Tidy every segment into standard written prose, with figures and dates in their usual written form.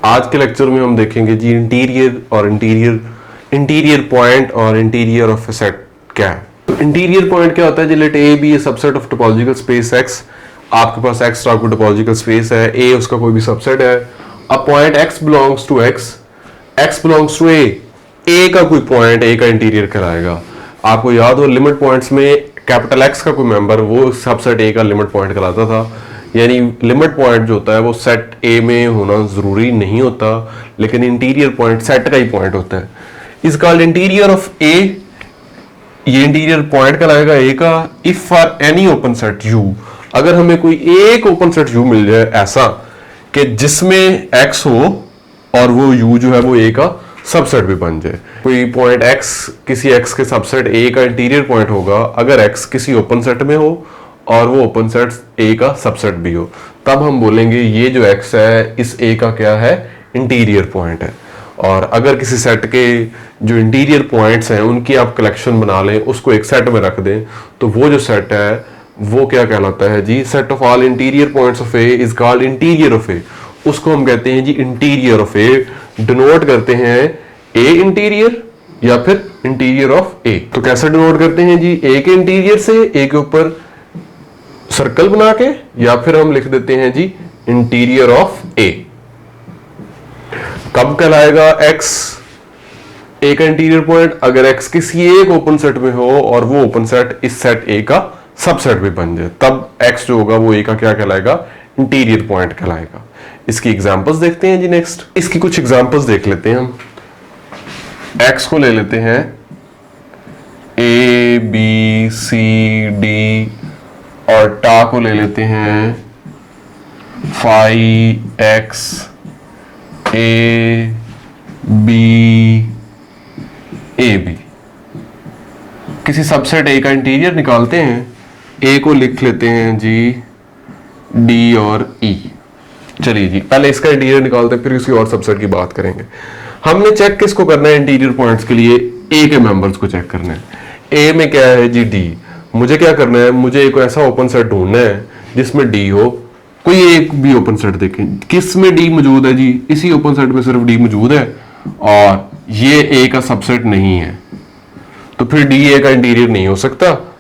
आज के लेक्चर में हम देखेंगे जी इंटीरियर पॉइंट और इंटीरियर ऑफ ए सेट क्या है। तो इंटीरियर पॉइंट क्या होता है जी? Let A B a subset of topological space X. आपके पास एक्स आपको टोपोलॉजिकल स्पेस है, ए उसका कोई भी सबसेट है। अब point X belongs to X belongs to A का कोई पॉइंट ए का इंटीरियर कहलाएगा। आपको याद हो लिमिट पॉइंट्स में कैपिटल एक्स का कोई मेंबर वो सबसेट ए का लिमिट पॉइंट कहलाता था। यानी लिमिट पॉइंट जो होता है वो सेट ए में होना जरूरी नहीं होता, लेकिन इंटीरियर पॉइंट सेट का ही पॉइंट होता है। इज कॉल्ड इंटीरियर ऑफ ए। ये इंटीरियर पॉइंट कहलाएगा ए का if for any open set you. अगर हमें कोई एक ओपन सेट यू मिल जाए ऐसा कि जिसमें एक्स हो और वो यू जो है वो ए का सबसेट भी बन जाए। कोई पॉइंट एक्स किसी एक्स के सबसेट ए का इंटीरियर पॉइंट होगा अगर एक्स किसी ओपन सेट में हो और वो ओपन सेट ए का सबसेट भी हो, तब हम बोलेंगे ये जो एक्स है इस ए का क्या है? इंटीरियर पॉइंट है। और अगर किसी सेट के जो इंटीरियर पॉइंट्स हैं उनकी आप कलेक्शन बना लें, उसको एक सेट में रख दें, तो वो जो सेट है वो क्या कहलाता है जी? Set of all interior points of A is called interior of A. उसको हम कहते हैं जी इंटीरियर ऑफ ए। डिनोट करते हैं ए इंटीरियर या फिर इंटीरियर ऑफ ए। तो कैसे डिनोट करते हैं जी? ए के इंटीरियर से ए के ऊपर सर्कल बना के, या फिर हम लिख देते हैं जी इंटीरियर ऑफ ए। कब कहलाएगा एक्स ए का इंटीरियर पॉइंट? अगर एक्स किसी एक ओपन सेट में हो और वो ओपन सेट इस सेट ए का सबसेट भी बन जाए, तब एक्स जो होगा वो ए का क्या कहलाएगा? इंटीरियर पॉइंट कहलाएगा। इसकी एग्जांपल्स देखते हैं जी। नेक्स्ट इसकी कुछ एग्जांपल्स देख लेते हैं हम। एक्स को ले लेते हैं ए बी सी डी और टा को ले लेते हैं phi X A B A B. किसी सबसेट ए का इंटीरियर निकालते हैं। ए को लिख लेते हैं जी डी और ई। चलिए जी पहले इसका इंटीरियर निकालते हैं, फिर किसी और सबसेट की बात करेंगे। हमने चेक किसको करना है? इंटीरियर पॉइंट्स के लिए ए के मेंबर्स को चेक करना है। ए में क्या है जी? डी। मुझे क्या करना है? मुझे एक ऐसा ओपन सेट ढूंढना है जिसमें डी हो। कोई एक भी ओपन सेट देखें, किस में डी मौजूद है जी? इसी ओपन सेट में सिर्फ डी मौजूद है और ये ए का सबसेट नहीं है, तो फिर डी ए का इंटीरियर नहीं हो सकता,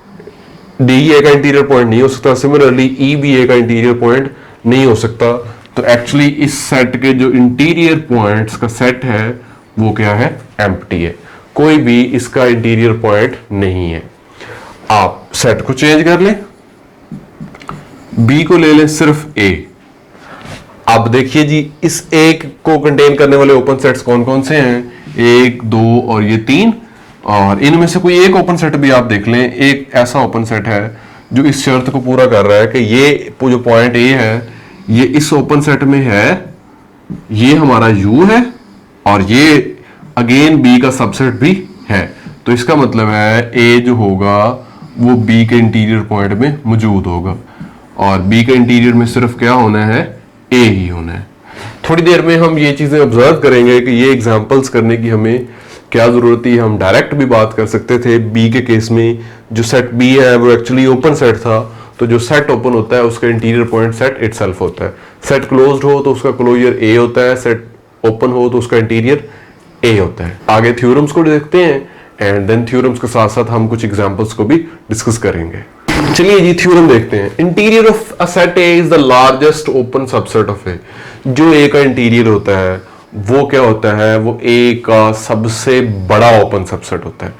डी ए का इंटीरियर पॉइंट नहीं हो सकता। सिमिलरली ई बी ए का इंटीरियर पॉइंट नहीं हो सकता। तो एक्चुअली इस सेट के जो इंटीरियर पॉइंट्स का सेट है वो क्या है? एम्प्टी है। कोई भी इसका इंटीरियर पॉइंट नहीं है। आप सेट को चेंज कर लें, बी को ले लें सिर्फ ए। अब देखिए जी इस ए को कंटेन करने वाले ओपन सेट्स कौन कौन से हैं? एक, दो और ये तीन। और इनमें से कोई एक ओपन सेट भी आप देख लें, एक ऐसा ओपन सेट है जो इस शर्त को पूरा कर रहा है कि ये जो पॉइंट ए है ये इस ओपन सेट में है, ये हमारा यू है और ये अगेन बी का सबसेट भी है। तो इसका मतलब है ए जो होगा वो बी के इंटीरियर पॉइंट में मौजूद होगा और बी के इंटीरियर में सिर्फ क्या होना है? ए ही होना है। थोड़ी देर में हम ये चीजें ऑब्जर्व करेंगे कि ये एग्जांपल्स करने की हमें क्या जरूरत है। हम डायरेक्ट भी बात कर सकते थे। बी के केस में जो सेट बी है वो एक्चुअली ओपन सेट था, तो जो सेट ओपन होता है उसका इंटीरियर पॉइंट सेट इटसेल्फ होता है। सेट क्लोज्ड हो तो उसका क्लोजर ए होता है, सेट ओपन हो तो उसका इंटीरियर ए होता है। आगे थ्योरम्स को देखते हैं एंड देन थ्योरम्स के साथ साथ हम कुछ एग्जांपल्स को भी डिस्कस करेंगे। चलिए जी थ्योरम देखते हैं। Interior of a set A is the largest open subset of A. जो ए का इंटीरियर होता है वो क्या होता है? वो ए का सबसे बड़ा ओपन सबसेट होता है।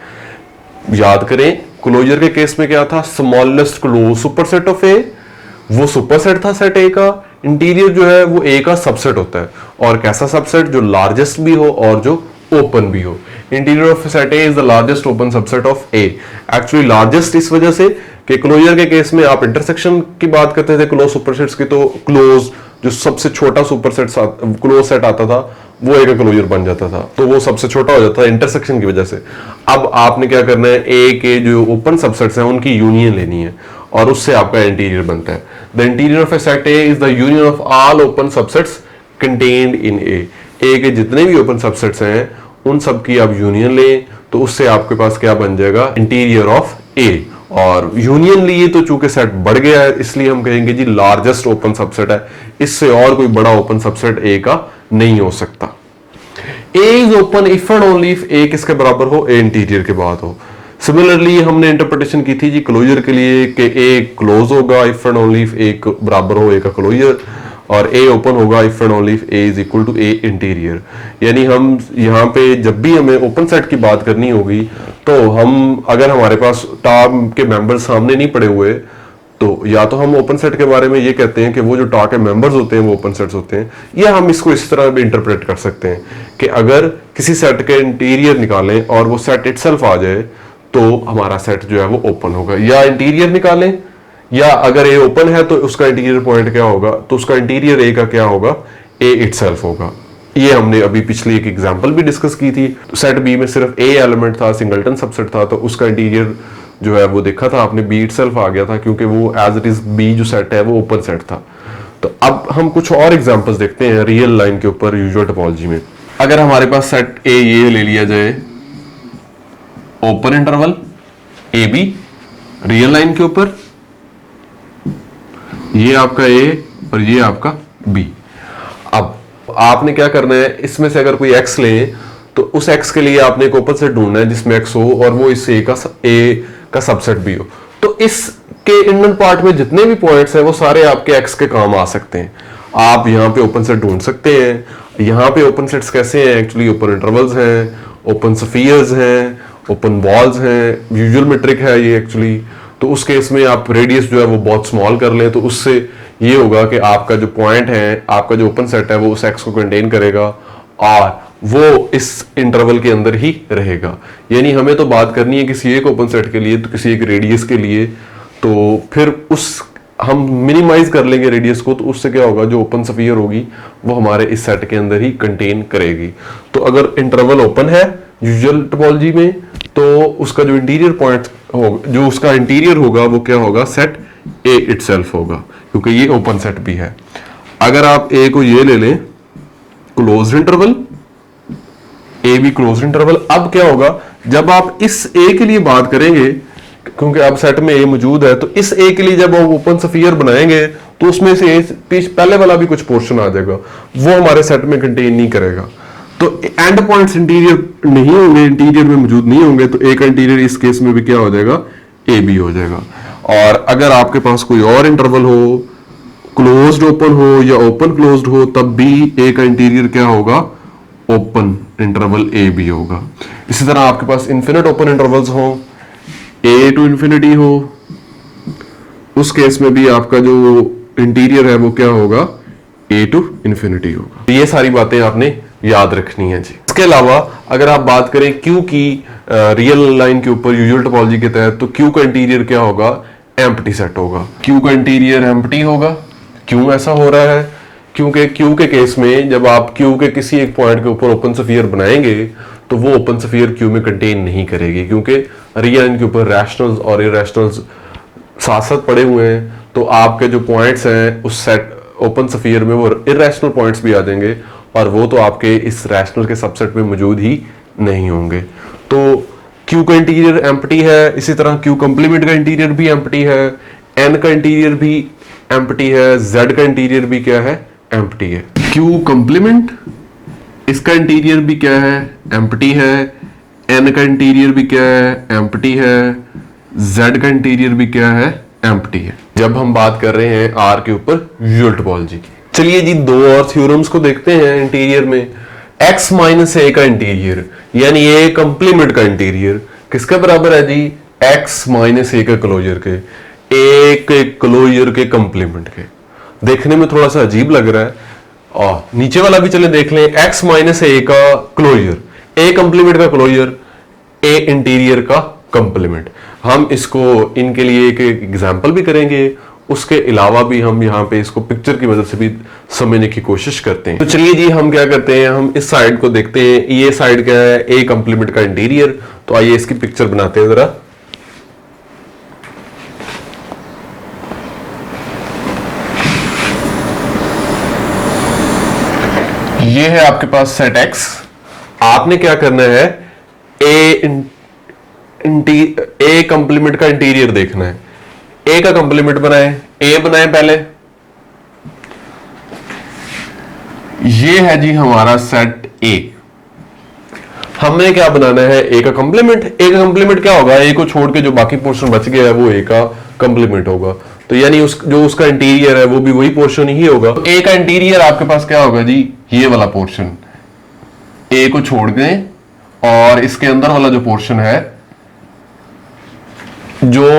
याद करें क्लोजर के केस में क्या था? Smallest close superset of A. वो सुपरसेट था सेट ए का। इंटीरियर जो है वो ए का सबसेट होता है। और कैसा सबसेट? जो लार्जेस्ट भी हो और जो ओपन भी हो। Interior of set A is the largest open subset of A. Actually largest इस वजह से कि क्लोजर के केस में आप इंटरसेक्शन की बात करते थे क्लोज सुपरसेट्स की, तो क्लोज जो सबसे छोटा सुपरसेट क्लोज सेट आता था वो एक क्लोजर बन जाता था, तो वो सबसे छोटा हो जाता है इंटरसेक्शन की वजह से। अब आपने क्या करना है? ए के जो ओपन सबसेट्स हैं उनकी यूनियन लेनी है और उससे आपका इंटीरियर बनता है। The interior of a set A is the union of all open subsets contained in A. A के जितने भी ओपन सबसेट्स हैं उन सब की आप यूनियन लें तो उससे आपके पास क्या बन जाएगा? इंटीरियर ऑफ ए। और यूनियन लिए तो चूंकि सेट बढ़ गया है इसलिए हम कहेंगे जी लार्जेस्ट ओपन सबसेट है, इससे और कोई बड़ा ओपन सबसेट ए का नहीं हो सकता। A is open if and only if A किसके बराबर हो, ए इंटीरियर के बाद हो। सिमिलरली हमने इंटरप्रिटेशन की थी जी क्लोजर के लिए कि ए क्लोज होगा if and only if A बराबर हो ए का क्लोजर, और ए ओपन होगा if and only if A is equal to A interior. यानी हम यहाँ पे जब भी हमें ओपन सेट की बात करनी होगी तो हम, अगर हमारे पास टॉप के मेंबर्स सामने नहीं पड़े हुए, तो या तो हम ओपन सेट के बारे में ये कहते हैं कि वो जो टॉ के मेंबर्स होते हैं वो ओपन सेट्स होते हैं, या हम इसको इस तरह भी इंटरप्रेट कर सकते हैं कि अगर किसी सेट के इंटीरियर निकालें और वो सेट इटसेल्फ आ जाए तो हमारा सेट जो है वो ओपन होगा। या इंटीरियर निकालें, या अगर ए ओपन है तो उसका इंटीरियर पॉइंट क्या होगा, तो उसका इंटीरियर ए का क्या होगा, ए इटसेल्फ होगा। ये हमने अभी पिछली एक एग्जांपल भी डिस्कस की थी। सेट बी में सिर्फ ए एलिमेंट था, सिंगलटन सबसेट था, तो उसका इंटीरियर जो है वो देखा था आपने, बी इटसेल्फ आ गया था, क्योंकि वो एज इट इज बी जो सेट है वो ओपन सेट था। तो अब हम कुछ और एग्जांपल्स देखते हैं रियल लाइन के ऊपर यूजुअल टोपोलॉजी में। अगर हमारे पास सेट ए ये ले लिया जाए, open interval A be real line के ऊपर, ये आपका ए और ये आपका बी। अब आपने क्या करना है, इसमें से अगर कोई एक्स ले तो उस एक्स के लिए आपने एक ओपन सेट ढूंढना है जिसमें एक्स हो और वो इस ए का सबसेट भी हो। तो इसके इंडर पार्ट में जितने भी पॉइंट्स हैं वो सारे आपके एक्स के काम आ सकते हैं। आप यहाँ पे ओपन सेट ढूंढ सकते हैं। यहाँ पे ओपन सेट्स कैसे हैं, एक्चुअली ओपन इंटरवल्स हैं, ओपन स्फीयर्स हैं, ओपन बॉल्स हैं, यूजुअल मेट्रिक है ये एक्चुअली। तो उस केस में आप रेडियस जो है वो बहुत स्मॉल कर लें, तो उससे ये होगा कि आपका जो पॉइंट है, आपका जो ओपन सेट है वो उस एक्स को कंटेन करेगा और वो इस इंटरवल के अंदर ही रहेगा। यानी हमें तो बात करनी है किसी एक ओपन सेट के लिए, तो किसी एक रेडियस के लिए, तो फिर उस हम मिनिमाइज कर लेंगे रेडियस को, तो उससे क्या होगा, जो ओपन स्फीयर होगी वो हमारे इस सेट के अंदर ही कंटेन करेगी। तो अगर इंटरवल ओपन है यूजुअल टोपोलॉजी में, तो उसका जो इंटीरियर पॉइंट होगा, जो उसका इंटीरियर होगा वो क्या होगा, सेट ए इटसेल्फ होगा, क्योंकि ये ओपन सेट भी है। अगर आप ए को ये ले लें closed interval, A be closed interval, अब क्या होगा जब आप इस ए के लिए बात करेंगे, क्योंकि अब सेट में ए मौजूद है, तो इस ए के लिए जब आप ओपन स्फीयर बनाएंगे तो उसमें से पहले वाला भी कुछ पोर्शन आ जाएगा, वो हमारे सेट में कंटेन नहीं करेगा। तो एंड पॉइंट्स इंटीरियर नहीं होंगे, इंटीरियर में मौजूद नहीं होंगे, तो ए का इंटीरियर इस केस में भी क्या हो जाएगा, ए बी हो जाएगा। और अगर आपके पास कोई और इंटरवल हो, क्लोज्ड ओपन हो या ओपन क्लोज्ड हो, तब भी ए का इंटीरियर क्या होगा, ओपन इंटरवल ए बी होगा। इसी तरह आपके पास इन्फिनिट ओपन इंटरवल्स हो, ए टू इंफिनिटी हो, उस केस में भी आपका जो इंटीरियर है वो क्या होगा, ए टू इंफिनिटी होगा। ये सारी बातें आपने याद रखनी है जी। इसके अलावा अगर आप बात करें क्यू की रियल लाइन के ऊपर यूजुअल टोपोलॉजी के तहत, तो क्यू का इंटीरियर क्या होगा, एम्प्टी सेट होगा। क्यू का इंटीरियर एम्प्टी होगा। क्यों ऐसा हो रहा है, क्योंकि क्यू के केस में जब आप क्यू के किसी एक पॉइंट के ऊपर ओपन स्फीयर बनाएंगे तो वो ओपन स्फीयर क्यू में कंटेन नहीं करेगी, क्योंकि रियल लाइन के ऊपर रैशनल्स और इरेशनल्स साथ साथ पड़े हुए हैं। तो आपके जो पॉइंट्स हैं उस सेट ओपन स्फीयर में वो इरेशनल पॉइंट्स भी आ जाएंगे और वो तो आपके इस रैशनल के सबसेट में मौजूद ही नहीं होंगे। तो क्यू का इंटीरियर एम्प्टी है। इसी तरह क्यू कंप्लीमेंट का इंटीरियर भी एम्प्टी है, एन का इंटीरियर भी एम्प्टी है, जेड का इंटीरियर भी क्या है, एम्प्टी है। क्यू कंप्लीमेंट, इसका इंटीरियर भी क्या है, एम्प्टी है। एन का इंटीरियर भी क्या है, एम्प्टी है। जेड का इंटीरियर भी क्या है, एम्प्टी है। जब हम बात कर रहे हैं आर के ऊपर यूजुअल टोपोलॉजी की, चलिए जी दो और थ्योरम्स को देखते हैं इंटीरियर में। x माइनस ए का इंटीरियर यानी ए कंप्लीमेंट का इंटीरियर किसके बराबर है जी, x माइनस ए के क्लोजर के, ए के क्लोजर के कंप्लीमेंट के। देखने में थोड़ा सा अजीब लग रहा है, और नीचे वाला भी चले देख लें, x माइनस ए का क्लोजर, ए कंप्लीमेंट का क्लोजर, ए इंटीरियर का कंप्लीमेंट। हम इसको इनके लिए एक एग्जाम्पल भी करेंगे, उसके अलावा भी हम यहाँ पे इसको पिक्चर की मदद से भी समझने की कोशिश करते हैं। तो चलिए जी हम क्या करते हैं, हम इस साइड को देखते हैं। ये साइड क्या है, ए कंप्लीमेंट का इंटीरियर। तो आइए इसकी पिक्चर बनाते हैं जरा। ये है आपके पास सेट एक्स। आपने क्या करना है, ए कंप्लीमेंट का इंटीरियर देखना है। ए का कंप्लीमेंट बनाए, ए बनाए पहले, ये है जी हमारा सेट ए। हमने क्या बनाना है, ए का कंप्लीमेंट। ए का कंप्लीमेंट क्या होगा, ए को छोड़ के जो बाकी पोर्शन बच गया है वो ए का कंप्लीमेंट होगा। तो यानी जो उसका इंटीरियर है वो भी वही पोर्शन ही होगा। ए का इंटीरियर आपके पास क्या होगा जी, ये वाला पोर्शन। ए को छोड़ दें और इसके अंदर वाला जो पोर्शन है, जो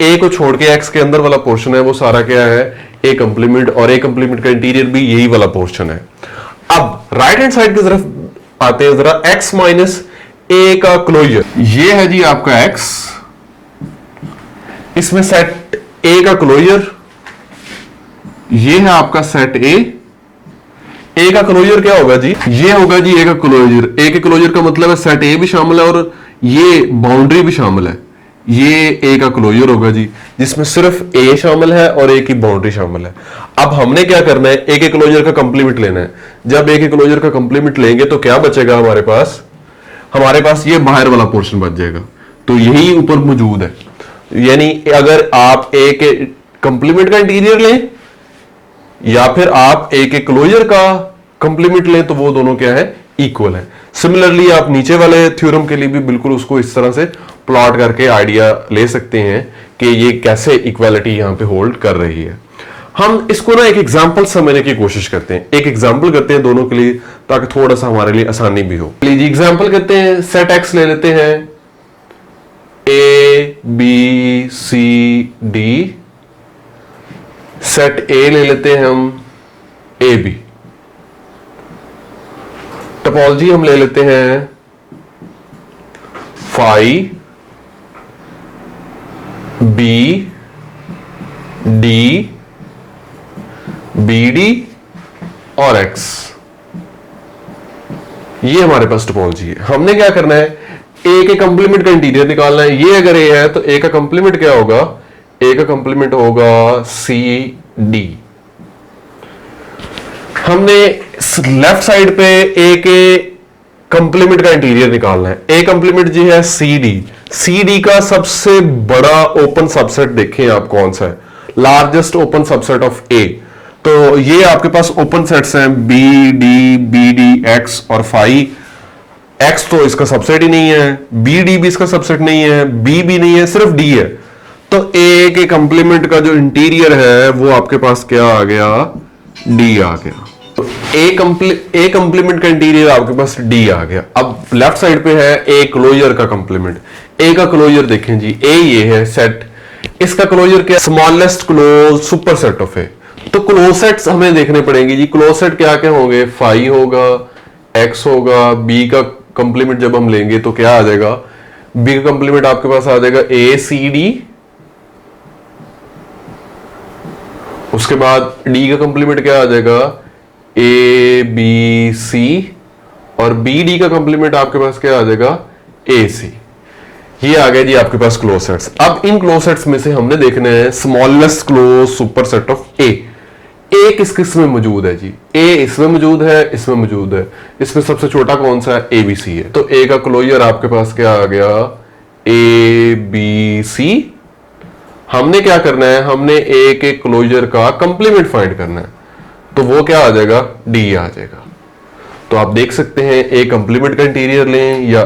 ए को छोड़ के एक्स के अंदर वाला पोर्शन है वो सारा क्या है, ए कंप्लीमेंट। और ए कंप्लीमेंट का इंटीरियर भी यही वाला पोर्शन है। अब राइट हैंड साइड की तरफ आते हैं जरा, एक्स माइनस ए का क्लोजर। ये है जी आपका एक्स, इसमें सेट ए का क्लोजर, ये है आपका सेट ए। ए का क्लोजर क्या होगा जी, ये होगा जी ए का क्लोजर। ए के क्लोजर का मतलब है सेट ए भी शामिल है और ये बाउंड्री भी शामिल है। ये ए का क्लोजर होगा जी, जिसमें सिर्फ ए शामिल है और ए की बाउंड्री शामिल है। अब हमने क्या करना है, ए के क्लोजर का कंप्लीमेंट लेना है। जब ए के क्लोजर का कंप्लीमेंट लेंगे तो क्या बचेगा हमारे पास, ये बाहर वाला पोर्शन बच जाएगा। तो यही ऊपर मौजूद है। यानी अगर आप ए के कंप्लीमेंट का इंटीरियर लें या फिर आप ए के क्लोजर का कंप्लीमेंट लें तो वो दोनों क्या है, इक्वल है। सिमिलरली आप नीचे वाले थ्योरम के लिए भी बिल्कुल उसको इस तरह से प्लॉट करके आइडिया ले सकते हैं कि ये कैसे इक्वालिटी यहां पे होल्ड कर रही है। हम इसको ना एक एग्जांपल समझने की कोशिश करते हैं। एक एग्जांपल करते हैं दोनों के लिए, ताकि थोड़ा सा हमारे लिए आसानी भी हो। लीजिए एग्जांपल करते हैं, सेट एक्स ले लेते हैं, A B C D. Set A ले लेते हैं हम, ए बी। टोपोलॉजी हम ले लेते हैं phi B D B D और एक्स। ये हमारे पास टोपोलॉजी है। हमने क्या करना है, ए के कंप्लीमेंट का इंटीरियर निकालना है। ये अगर ए है तो ए का कंप्लीमेंट क्या होगा, ए का कंप्लीमेंट होगा सी डी। हमने लेफ्ट साइड पे ए के कंप्लीमेंट का इंटीरियर निकालना है। ए कंप्लीमेंट जी है सी डी। सी डी का सबसे बड़ा ओपन सबसेट देखें आप कौन सा है, largest open subset of A. तो ये आपके पास ओपन सेट्स हैं बी डी एक्स और फाई। एक्स तो इसका सबसेट ही नहीं है, बी डी भी इसका सबसेट नहीं है, बी भी नहीं है, सिर्फ डी है। तो ए के कंप्लीमेंट का जो इंटीरियर है वो आपके पास क्या आ गया, डी आ गया। तो ए कंप्लीमेंट का इंटीरियर आपके पास डी आ गया। अब लेफ्ट साइड पे है ए क्लोजर का कंप्लीमेंट। ए का क्लोजर देखें जी, ए ये है सेट, इसका क्लोजर क्या, smallest close superset of A. तो क्लोज सेट्स हमें देखने पड़ेंगे जी। क्लोज सेट क्या क्या होंगे, फाई होगा, एक्स होगा, बी का कंप्लीमेंट जब हम लेंगे तो क्या आ जाएगा, बी का कंप्लीमेंट आपके पास आ जाएगा ए सी डी। उसके बाद डी का कंप्लीमेंट क्या आ जाएगा, ए बी सी। और बी डी का कंप्लीमेंट आपके पास क्या आ जाएगा, ए सी। ये आ गया जी आपके पास क्लोज सेट्स। अब इन क्लोज सेट्स में से हमने देखना है smallest close superset of A. A किस किस में मौजूद है जी, ए इसमें मौजूद है, इसमें मौजूद है। इसमें सबसे छोटा कौन सा है, ए बी सी है। तो ए का क्लोजर आपके पास क्या आ गया, ए बी सी। हमने क्या करना है, हमने ए के क्लोजर का कंप्लीमेंट फाइंड करना है। तो वो क्या आ जाएगा, डी आ जाएगा। तो आप देख सकते हैं ए कंप्लीमेंट का इंटीरियर लें या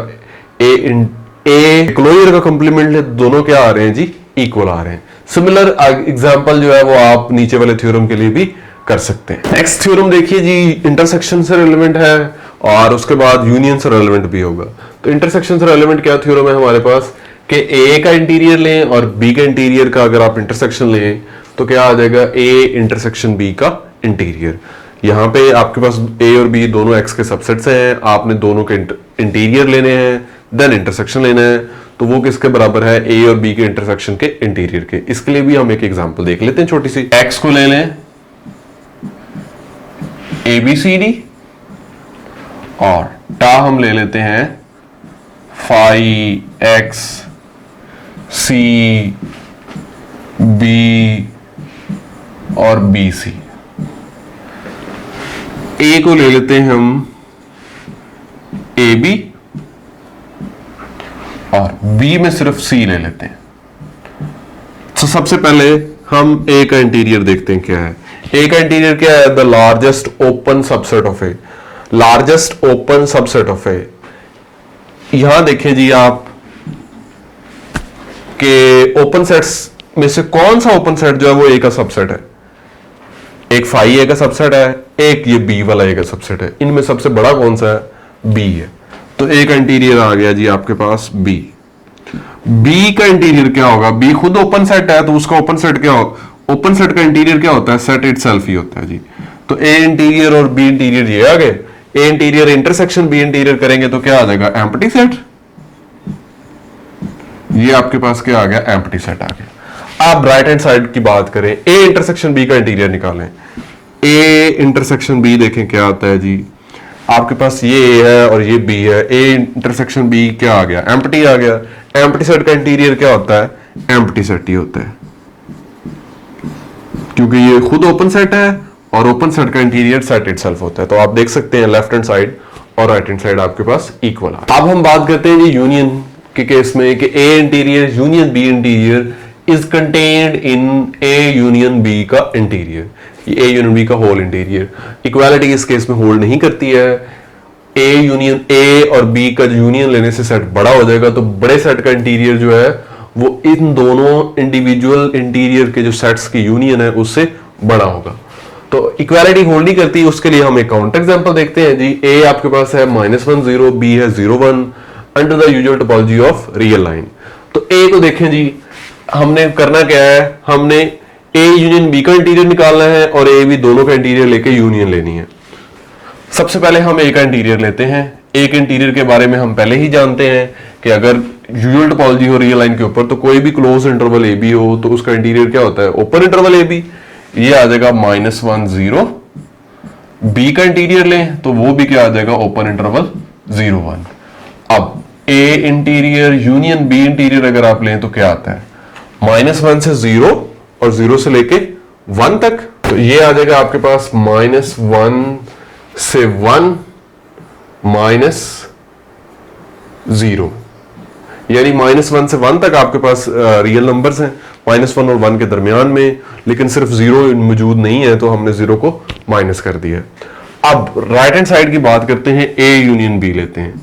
ए क्लोजर का कंप्लीमेंट लें, दोनों क्या आ रहे हैं जी, इक्वल आ रहे हैं। सिमिलर एग्जांपल जो है वो आप नीचे वाले थ्योरम के लिए भी कर सकते हैं। नेक्स्ट थ्योरम देखिए जी, इंटरसेक्शन से रिलेवेंट है और उसके बाद यूनियन से रिलेवेंट भी होगा। तो इंटरसेक्शन से रिलेवेंट क्या थ्योरम है हमारे पास कि ए का इंटीरियर लें और बी का इंटीरियर का अगर आप इंटरसेक्शन लें तो क्या आ जाएगा, ए इंटरसेक्शन बी का इंटीरियर। यहां पे आपके पास ए और बी दोनों एक्स के सबसेट्स हैं, आपने दोनों के इंटीरियर लेने हैं, देन इंटरसेक्शन लेना है। तो वो किसके बराबर है, ए और बी के इंटरसेक्शन के इंटीरियर के। इसके लिए भी हम एक एग्जांपल देख लेते हैं छोटी सी। एक्स को ले लें ए बी सी डी और टा हम ले लेते हैं फाई एक्स सी बी और बी सी। ए को ले लेते हैं हम ए बी और बी में सिर्फ सी ले लेते हैं। तो सबसे पहले हम ए का इंटीरियर देखते हैं क्या है। ए का इंटीरियर क्या है? The largest open subset of A, largest open subset of A. यहां देखें जी आप कि ओपन सेट्स में से कौन सा ओपन सेट जो है वो ए का सबसेट है? एक फाई ए का सबसेट है, एक ये बी वाला ए का सबसेट है। इनमें सबसे बड़ा कौन सा है? बी है। तो ए का इंटीरियर आ गया जी आपके पास बी। बी का इंटीरियर क्या होगा? बी खुद ओपन सेट है, तो उसका ओपन सेट क्या होगा? ओपन सेट का इंटीरियर क्या होता है? सेट इटसेल्फ ही होता है जी। तो ए इंटीरियर और बी इंटीरियर ये आ गए। ए इंटीरियर इंटरसेक्शन बी इंटीरियर करेंगे तो क्या आ जाएगा? Empty set. ये आपके पास क्या आ गया? एम्प्टी सेट आ गया। आप राइट हैंड साइड की बात करें, ए इंटरसेक्शन बी का इंटीरियर निकालें। ए इंटरसेक्शन बी देखें क्या आता है जी। आपके पास ये ए है और ये बी है। ए इंटरसेक्शन बी क्या आ गया? एम्प्टी आ गया। एम्प्टी सेट का इंटीरियर क्या होता है? एम्प्टी सेट ही होता है, क्योंकि ये खुद ओपन सेट है और ओपन सेट का इंटीरियर सेट इटसेल्फ होता है। तो आप देख सकते हैं लेफ्ट हैंड साइड और राइट हैंड साइड आपके पास इक्वल है। अब हम बात करते हैं जी यूनियन के केस में कि A interior union B interior is contained in A union B का इंटीरियर। ए यूनियन बी का होल इंटीरियर। इक्वालिटी इस केस में होल्ड नहीं करती है। ए यूनियन ए और बी का यूनियन लेने से सेट बड़ा हो जाएगा, तो बड़े सेट का इंटीरियर जो है वो इन दोनों इंडिविजुअल इंटीरियर के जो सेट्स की यूनियन है उससे बड़ा होगा। तो इक्वालिटी होल्ड नहीं करती। उसके लिए हम एक काउंटर एग्जांपल देखते हैं जी। ए आपके पास है -1 0, बी है 0 1 under the usual topology of real line. तो ए को देखें जी, हमने करना क्या है? हमने ए यूनियन बी का इंटीरियर निकालना है और ए बी दोनों का इंटीरियर लेके यूनियन लेनी है। सबसे पहले हम ए का इंटीरियर लेते हैं। ए के इंटीरियर के बारे में हम पहले ही जानते हैं कि अगर यूजुअल टोपोलॉजी हो रियल लाइन के ऊपर तो कोई भी क्लोज इंटरवल ए बी हो तो उसका इंटीरियर क्या होता है? Open interval A B. ये आ जाएगा -1 0। बी का इंटीरियर लें तो वो भी क्या आ जाएगा? Open interval 0 1। अब ए इंटीरियर यूनियन बी इंटीरियर अगर आप लें तो क्या आता है? -1 से 0 और 0 से लेके 1 तक। तो ये आ जाएगा आपके पास -1 से 1 -0, यानी -1 से 1 तक आपके पास रियल नंबर्स हैं, -1 और 1 के दरमियान में, लेकिन सिर्फ 0 मौजूद नहीं है तो हमने 0 को माइनस कर दिया। अब राइट हैंड साइड की बात करते हैं, ए यूनियन बी लेते हैं।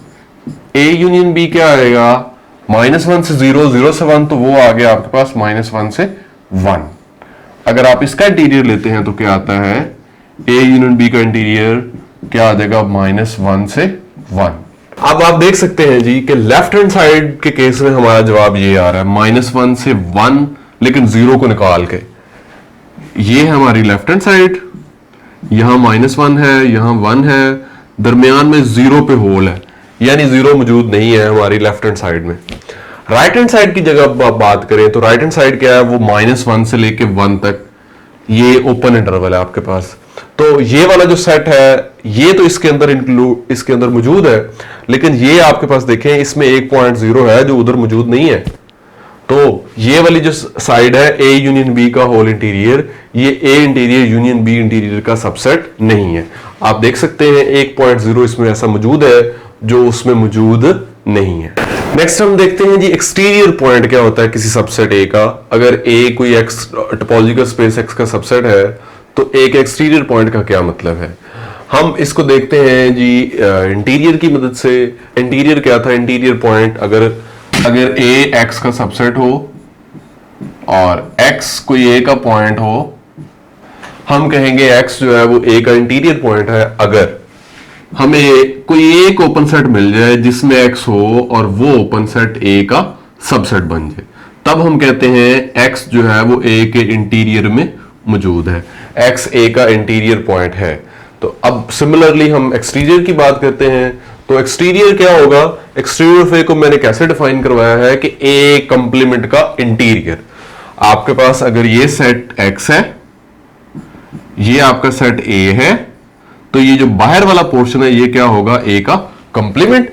ए यूनियन बी क्या आएगा? -1 से 0, 0 से 1, तो वो आ गया आपके पास -1 से 1। अगर आप इसका इंटीरियर लेते हैं तो क्या आता है? ए यूनियन बी का इंटीरियर क्या आ जाएगा? -1 से 1। अब आप देख सकते हैं जी कि लेफ्ट हैंड साइड के केस में हमारा जवाब ये आ रहा है -1 से 1, लेकिन 0 को निकाल के। ये है हमारी लेफ्ट हैंड साइड, यहां -1 है, यहां 1 है, दरमियान में 0 पे होल है, यानी 0 मौजूद नहीं है हमारी लेफ्ट हैंड साइड में। राइट हैंड साइड की जगह बात करें तो राइट हैंड साइड क्या है? वो -1 से लेके 1 तक ये ओपन इंटरवल है आपके पास। तो ये वाला जो सेट है ये तो इसके अंदर मौजूद है, लेकिन ये आपके पास देखें इसमें 1.0 है जो उधर मौजूद नहीं है। तो ये वाली जो साइड है ए यूनियन बी का होल इंटीरियर, ये ए इंटीरियर यूनियन बी इंटीरियर का सबसेट नहीं है। आप देख सकते हैं 1.0 इसमें ऐसा मौजूद है जो उसमें मौजूद नहीं है। नेक्स्ट हम देखते हैं जी एक्सटीरियर पॉइंट क्या होता है किसी सबसेट ए का। अगर ए कोई एक्स टोपोलॉजिकल स्पेस एक्स का सबसेट है तो ए के एक्सटीरियर पॉइंट का क्या मतलब है? हम इसको देखते हैं जी इंटीरियर की मदद से। इंटीरियर क्या था? इंटीरियर पॉइंट अगर ए एक्स का सबसेट हो और एक्स कोई ए का पॉइंट हो, हम कहेंगे एक्स जो है वो ए का इंटीरियर पॉइंट है। अगर हमें कोई एक ओपन सेट मिल जाए जिसमें एक्स हो और वो ओपन सेट ए का सबसेट बन जाए, तब हम कहते हैं एक्स जो है वो ए के इंटीरियर में मौजूद है, एक्स ए का इंटीरियर पॉइंट है। तो अब सिमिलरली हम एक्सटीरियर की बात करते हैं तो एक्सटीरियर क्या होगा? एक्सटीरियर ऑफ ए को मैंने कैसे डिफाइन करवाया है कि ए कंप्लीमेंट का इंटीरियर। आपके पास अगर ये सेट एक्स है, ये आपका सेट ए है, तो ये जो बाहर वाला पोर्शन है ये क्या होगा? ए का कंप्लीमेंट।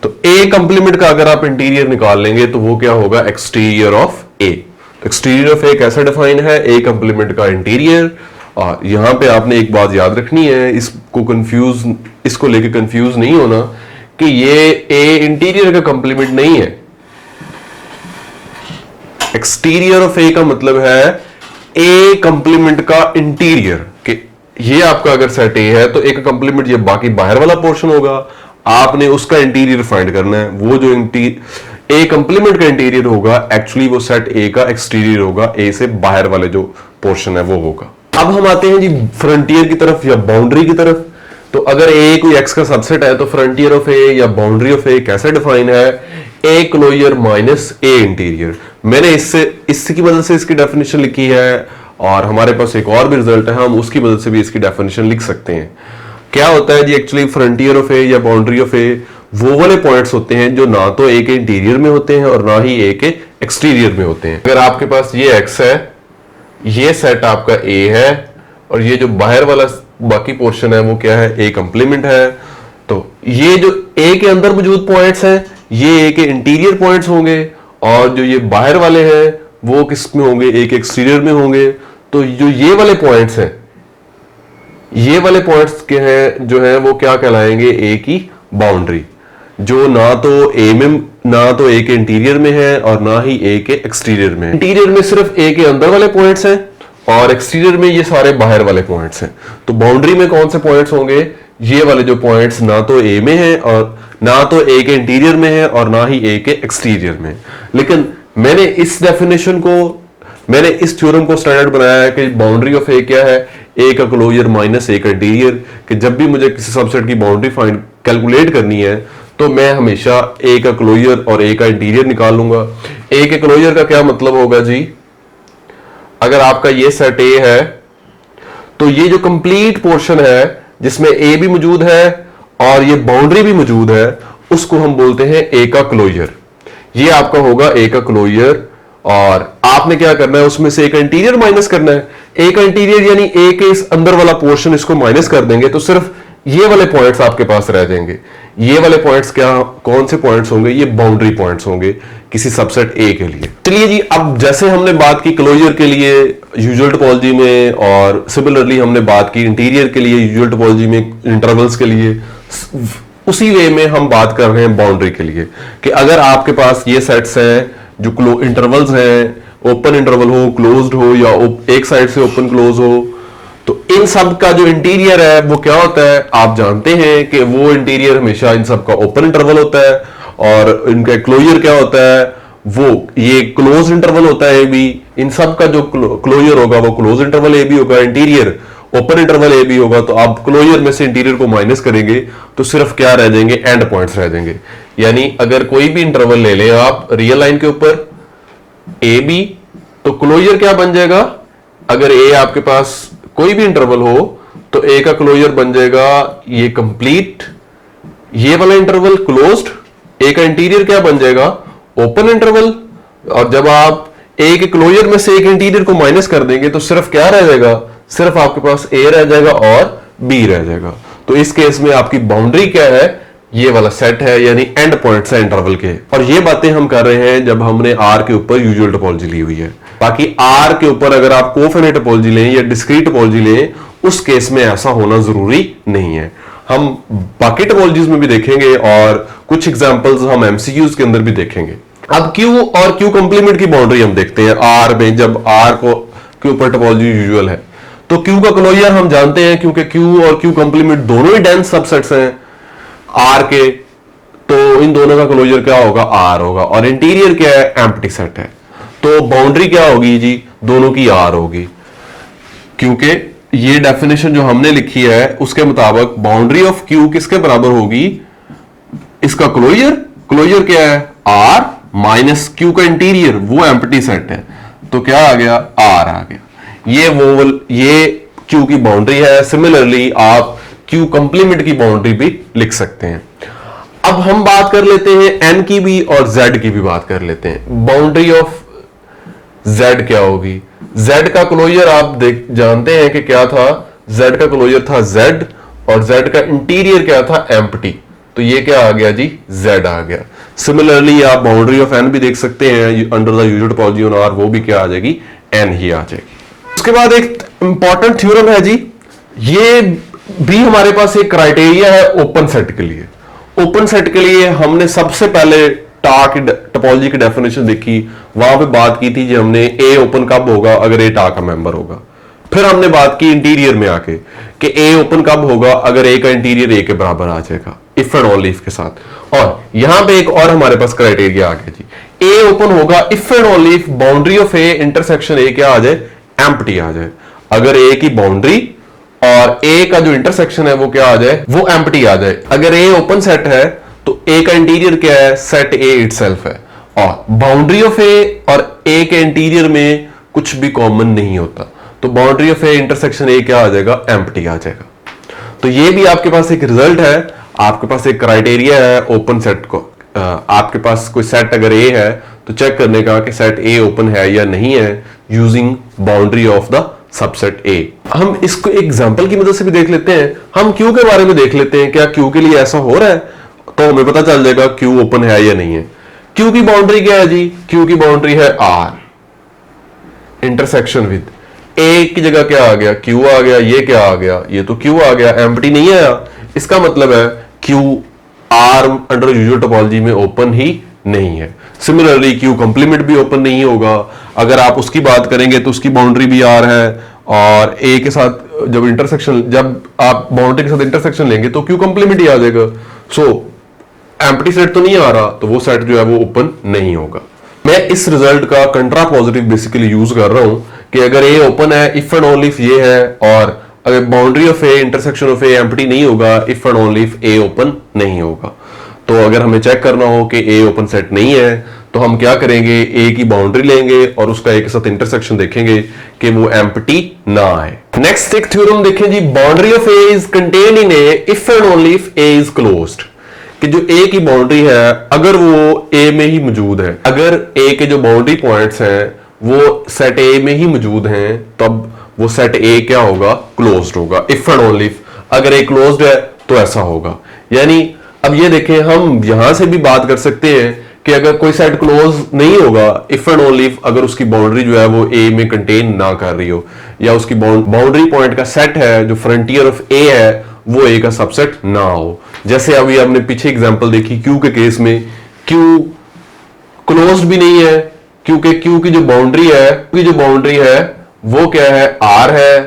तो ए कंप्लीमेंट का अगर आप इंटीरियर निकाल लेंगे तो वो क्या होगा? Exterior of A. Exterior of A कैसे डिफाइन है? ए कंप्लीमेंट का इंटीरियर। और यहां पे आपने एक बात याद रखनी है, इसको लेके कंफ्यूज नहीं होना कि ये ए इंटीरियर का कंप्लीमेंट नहीं है। एक्सटीरियर ऑफ ए का मतलब है ए कंप्लीमेंट का इंटीरियर के, ये आपका अगर सेट ए है तो ए का कंप्लीमेंट ये बाकी बाहर वाला पोर्शन होगा, आपने उसका इंटीरियर फाइंड करना है। वो जो ए कंप्लीमेंट का इंटीरियर होगा एक्चुअली वो सेट ए का एक्सटीरियर होगा, ए से बाहर वाले जो पोर्शन है वो होगा। अब हम आते हैं जी फ्रंटियर की तरफ या बाउंड्री की तरफ। तो अगर ए कोई एक्स का सबसेट है तो फ्रंटियर ऑफ ए या बाउंड्री ऑफ ए कैसे डिफाइन है, A closure minus A interior. मैंने इसकी मदद से इसकी डेफिनेशन लिखी है और हमारे पास एक और भी रिजल्ट है, हम उसकी मदद से भी इसकी डेफिनेशन लिख सकते हैं। क्या होता है जी, एक्चुअली फ्रंटियर ऑफ ए या बाउंड्री ऑफ ए वो वाले पॉइंट्स होते हैं जो ना तो ए के इंटीरियर में होते हैं और ना ही ए के एक्सटीरियर में होते हैं। अगर आपके पास ये एक्स है, ये सेट आपका ए है और ये जो बाहर वाला बाकी पोर्शन है वो क्या है, ए कंप्लीमेंट है। तो ये जो ए के अंदर मौजूद पॉइंट्स हैं ये ए के इंटीरियर पॉइंट्स होंगे और जो ये बाहर वाले हैं वो किस में होंगे, ए के एक्सटीरियर में होंगे। तो जो ये वाले पॉइंट्स हैं, ये वाले पॉइंट्स के हैं जो है वो क्या कहलाएंगे, ए की बाउंड्री, जो ना तो ए में ना तो ए के इंटीरियर में है और ना ही ए के एक्सटीरियर में। इंटीरियर में सिर्फ ए के अंदर वाले पॉइंट्स हैं और एक्सटीरियर में ये सारे बाहर वाले पॉइंट्स हैं। तो बाउंड्री में कौन से पॉइंट्स होंगे, ये वाले जो पॉइंट्स ना तो ए में है और ना तो ए के इंटीरियर में है और ना ही ए के एक्सटीरियर में। लेकिन मैंने इस डेफिनेशन को, मैंने इस थ्योरम को स्टैंडर्ड बनाया है कि बाउंड्री ऑफ ए क्या है, ए का क्लोजर माइनस ए का इंटीरियर। कि जब भी मुझे किसी सबसेट की बाउंड्री फाइंड कैलकुलेट करनी है तो मैं हमेशा ए का क्लोजर और ए का इंटीरियर निकाल लूंगा। ए के क्लोजर का क्या मतलब होगा जी, अगर आपका ये सेट ए है तो ये जो कंप्लीट पोर्शन है जिसमें ए भी मौजूद है और ये बाउंड्री भी मौजूद है उसको हम बोलते हैं ए का क्लोजर। ये आपका होगा ए का क्लोजर और आपने क्या करना है, उसमें से ए का इंटीरियर माइनस करना है। ए का इंटीरियर यानी ए के इस अंदर वाला पोर्शन इसको माइनस कर देंगे तो सिर्फ ये वाले पॉइंट्स आपके पास रह जाएंगे। ये वाले पॉइंट्स क्या, कौन से पॉइंट्स होंगे, ये बाउंड्री पॉइंट्स होंगे किसी सबसेट ए के लिए। चलिए जी, अब जैसे हमने बात की क्लोजर के लिए यूजुअल टोपोलॉजी में और सिमिलरली हमने बात की इंटीरियर के लिए यूजुअल टोपोलॉजी में इंटरवल्स के लिए, उसी वे में हम बात कर रहे हैं बाउंड्री के लिए कि अगर आपके पास ये सेट्स हैं जो इंटरवल्स हैं, ओपन इंटरवल हो, क्लोज्ड हो या एक साइड से ओपन क्लोज हो, तो इन सब का जो इंटीरियर है वो क्या होता है, आप जानते हैं कि वो इंटीरियर हमेशा इन सब का ओपन इंटरवल होता है और इनका क्लोजर क्या होता है, वो ये क्लोज इंटरवल होता है ए बी। इन सब का जो क्लोजर होगा वो क्लोज इंटरवल ए बी होगा, interior open interval A B होगा। तो आप क्लोजर में से इंटीरियर को माइनस करेंगे तो सिर्फ क्या रह जाएंगे, एंड पॉइंट्स रह जाएंगे। यानी अगर कोई भी इंटरवल ले लें आप रियल लाइन के ऊपर ए बी, तो क्लोजर क्या बन जाएगा, अगर ए आपके पास कोई भी इंटरवल हो तो ए का क्लोजर बन जाएगा ये कंप्लीट, ये वाला इंटरवल क्लोज्ड, ए का इंटीरियर क्या बन जाएगा, ओपन इंटरवल। और जब आप ए के क्लोजर में से एक इंटीरियर को माइनस कर देंगे तो सिर्फ क्या रह जाएगा, सिर्फ आपके पास ए रह जाएगा और बी रह जाएगा। तो इस केस में आपकी बाउंड्री क्या है, ये वाला सेट है, यानी एंड पॉइंट्स है इंटरवल के। और ये बातें हम कर रहे हैं जब हमने आर के ऊपर यूजुअल टोपोलॉजी ली हुई है। बाकी आर के ऊपर अगर आप कोफिनेट टोपोलॉजी लें या डिस्क्रीट टोपोलॉजी लें, उस केस में ऐसा होना जरूरी नहीं है। हम बाकी टोपोलॉजीज में भी देखेंगे और कुछ एग्जांपल्स हम एमसीक्यूज के अंदर भी देखेंगे। अब क्यू और क्यू कंप्लीमेंट की बाउंड्री हम देखते हैं आर में, जब आर को के ऊपर टोपोलॉजी यूजुअल है तो क्यू का क्लोजर हम जानते हैं, क्योंकि क्यू और क्यू कंप्लीमेंट दोनों ही डेंस सबसेट्स हैं आर के, तो इन दोनों का क्लोजर क्या होगा, आर होगा। और इंटीरियर क्या है, एम्प्टी सेट है, तो बाउंड्री क्या होगी जी, दोनों की आर होगी। क्योंकि ये डेफिनेशन जो हमने लिखी है उसके मुताबिक बाउंड्री ऑफ क्यू किसके बराबर होगी, इसका क्लोजर, क्लोजर क्या है, आर माइनस क्यू का इंटीरियर, वो एम्प्टी सेट है, तो क्या आ गया, आर आ गया। ये क्यू की बाउंड्री है। सिमिलरली आप क्यू कंप्लीमेंट की बाउंड्री भी लिख सकते हैं। अब हम बात कर लेते हैं एन की भी और जेड की भी बात कर लेते हैं। बाउंड्री ऑफ जेड क्या होगी, जेड का क्लोजर आप जानते हैं कि क्या था, जेड का क्लोजर था जेड और जेड का इंटीरियर क्या था, एम्प्टी, तो ये क्या आ गया जी, जेड आ गया। सिमिलरली आप बाउंड्री ऑफ एन भी देख सकते हैं under the usual topology on R, वो भी क्या आ जाएगी, एन ही आ जाएगी। उसके बाद एक इंपॉर्टेंट थ्योरम है जी, ये भी हमारे पास एक क्राइटेरिया है ओपन सेट के लिए। ओपन सेट के लिए हमने सबसे पहले टोपोलॉजी की डेफिनेशन देखी, वहां पे बात की थी जी हमने ए ओपन कब होगा अगर ए टा का मेंबर होगा। फिर हमने बात की इंटीरियर में आके कि ए ओपन कब होगा अगर ए का इंटीरियर ए के बराबर आ जाएगा इफ एंड ओनली इफ के साथ। और यहां पे एक और हमारे पास क्राइटेरिया आ गया जी, ए ओपन होगा if and only if boundary of A intersection A क्या आ जाए, एम्प्टी आ जाए। अगर ए की बाउंड्री और ए का जो इंटरसेक्शन है वो क्या आ जाए, वो एम्प्टी आ जाए। अगर ए ओपन सेट है तो ए का इंटीरियर क्या है, सेट ए इटसेल्फ है, और बाउंड्री ऑफ ए और ए के इंटीरियर में कुछ भी कॉमन नहीं होता, तो boundary of A intersection A क्या आ जाएगा, एम्प्टी आ जाएगा। तो ये भी आपके पास एक रिजल्ट है, आपके पास एक क्राइटेरिया है ओपन सेट को। आपके पास कोई सेट अगर ए है तो चेक करने का कि सेट ए ओपन है या नहीं है using boundary of the subset A. हम इसको एग्जांपल की मदद से भी देख लेते हैं। हम क्यू के बारे में देख लेते हैं, क्या क्यू के लिए ऐसा हो रहा है, तो हमें पता चल जाएगा क्यू ओपन है या नहीं है। क्यू की बाउंड्री क्या है जी, क्यू की बाउंड्री है आर इंटरसेक्शन विद ए की जगह क्या आ गया, क्यू आ गया, ये क्या आ गया, ये तो क्यू आ गया, एम्प्टी नहीं आया। इसका मतलब है Q R under usual topology में ओपन ही नहीं है। सिमिलरली क्यू कंप्लीमेंट भी ओपन नहीं होगा। अगर आप उसकी बात करेंगे तो उसकी बाउंड्री भी आर है, और ए के साथ जब आप बाउंड्री के साथ इंटरसेक्शन लेंगे तो क्यू कंप्लीमेंट ही आ जाएगा। सो एम्प्टी सेट तो नहीं आ रहा, तो वो सेट जो है वो ओपन नहीं होगा। मैं इस रिजल्ट का कंट्रा पॉजिटिव बेसिकली यूज कर रहा हूं कि अगर ए ओपन है इफ एंड ओनली इफ ये है, और अगर boundary of A intersection of A empty नहीं होगा if and only if A open नहीं होगा। तो अगर हमें चेक करना हो कि ए ओपन सेट नहीं है तो हम क्या करेंगे, ए की बाउंड्री लेंगे और उसका ए के साथ इंटरसेक्शन देखेंगे कि वो एम्प्टी ना आए। नेक्स्ट एक थ्योरम देखें जी, boundary of A is contained in A if and only if A is closed. कि जो ए की बाउंड्री है अगर वो ए में ही मौजूद है, अगर ए के जो बाउंड्री पॉइंट्स हैं वो सेट ए में ही मौजूद हैं, तब वो सेट ए क्या होगा, क्लोज्ड होगा इफ एंड ओनली इफ। अगर ए क्लोज्ड है तो ऐसा होगा। यानी अब ये देखें, हम यहां से भी बात कर सकते हैं कि अगर कोई सेट क्लोज नहीं होगा इफ एंड ओनली इफ अगर उसकी बाउंड्री जो है वो ए में कंटेन ना कर रही हो, या उसकी बाउंड्री पॉइंट का सेट है जो फ्रंटियर ऑफ ए है वो ए का सबसेट ना हो। जैसे अभी हमने पीछे एग्जांपल देखी क्यू के केस में, क्यू क्लोज्ड भी नहीं है क्योंकि क्यू की जो बाउंड्री है वो क्या है, आर है,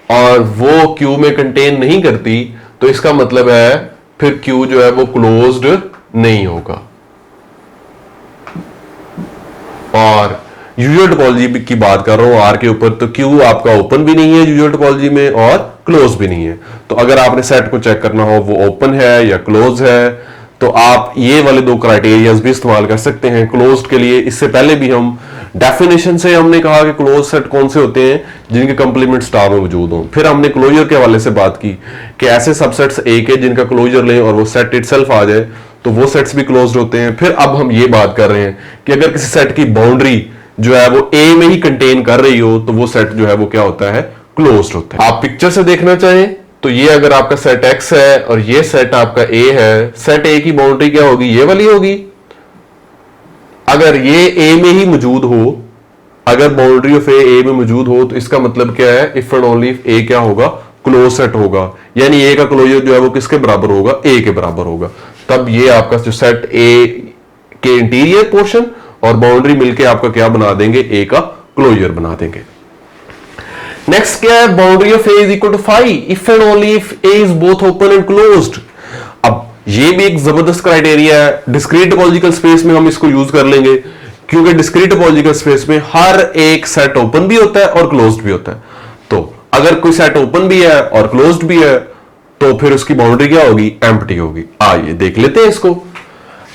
और वो क्यू में कंटेन नहीं करती, तो इसका मतलब है फिर क्यू जो है वो क्लोज्ड नहीं होगा। और यूजुअल टोपोलॉजी की बात कर रहा हूं आर के ऊपर, तो क्यू आपका ओपन भी नहीं है यूजुअल टोपोलॉजी में और क्लोज भी नहीं है। तो अगर आपने सेट को चेक करना हो वो ओपन है या क्लोज है, तो आप ये वाले दो क्राइटेरियाज भी इस्तेमाल कर सकते हैं क्लोज्ड के लिए। इससे पहले भी हम डेफिनेशन से हमने कहा कि क्लोज सेट कौन से होते हैं, जिनके कंप्लीमेंट स्टार में मौजूद हो। फिर हमने क्लोजर के हवाले से बात की कि ऐसे सबसेट्स एक है जिनका क्लोजर लें और वो सेट इटसेल्फ आ जाए, तो वो सेट्स भी क्लोज्ड होते हैं। फिर अब हम ये बात कर रहे हैं कि अगर किसी सेट की बाउंड्री जो है वो ए में ही कंटेन कर रही हो, तो वो सेट जो है वो क्या होता है, क्लोज्ड होता है। आप पिक्चर से देखना चाहें तो ये अगर आपका सेट एक्स है और ये सेट आपका ए है, सेट ए की बाउंड्री क्या होगी, ये वाली होगी। अगर ये ए में ही मौजूद हो, अगर बाउंड्री ऑफ ए में मौजूद हो, तो इसका मतलब क्या है, इफ एंड ओनली इफ ए क्या होगा, क्लोज सेट होगा। यानी ए का क्लोजर जो है वो किसके बराबर होगा, ए के बराबर होगा। तब ये आपका जो सेट ए के इंटीरियर पोर्शन और बाउंड्री मिलके आपका क्या बना देंगे, ए का क्लोजर बना देंगे। नेक्स्ट क्या है, boundary of A is equal to phi if and only if A is both open and closed. अब ये भी एक जबरदस्त क्राइटेरिया है। डिस्क्रीट टोपोलॉजिकल स्पेस में हम इसको यूज कर लेंगे, क्योंकि डिस्क्रीट टोपोलॉजिकल स्पेस में हर एक सेट ओपन भी होता है और क्लोज्ड भी होता है। तो अगर कोई सेट ओपन भी है और क्लोज्ड भी है, तो फिर उसकी बाउंड्री क्या होगी, एम्प्टी होगी। आइए देख लेते हैं इसको।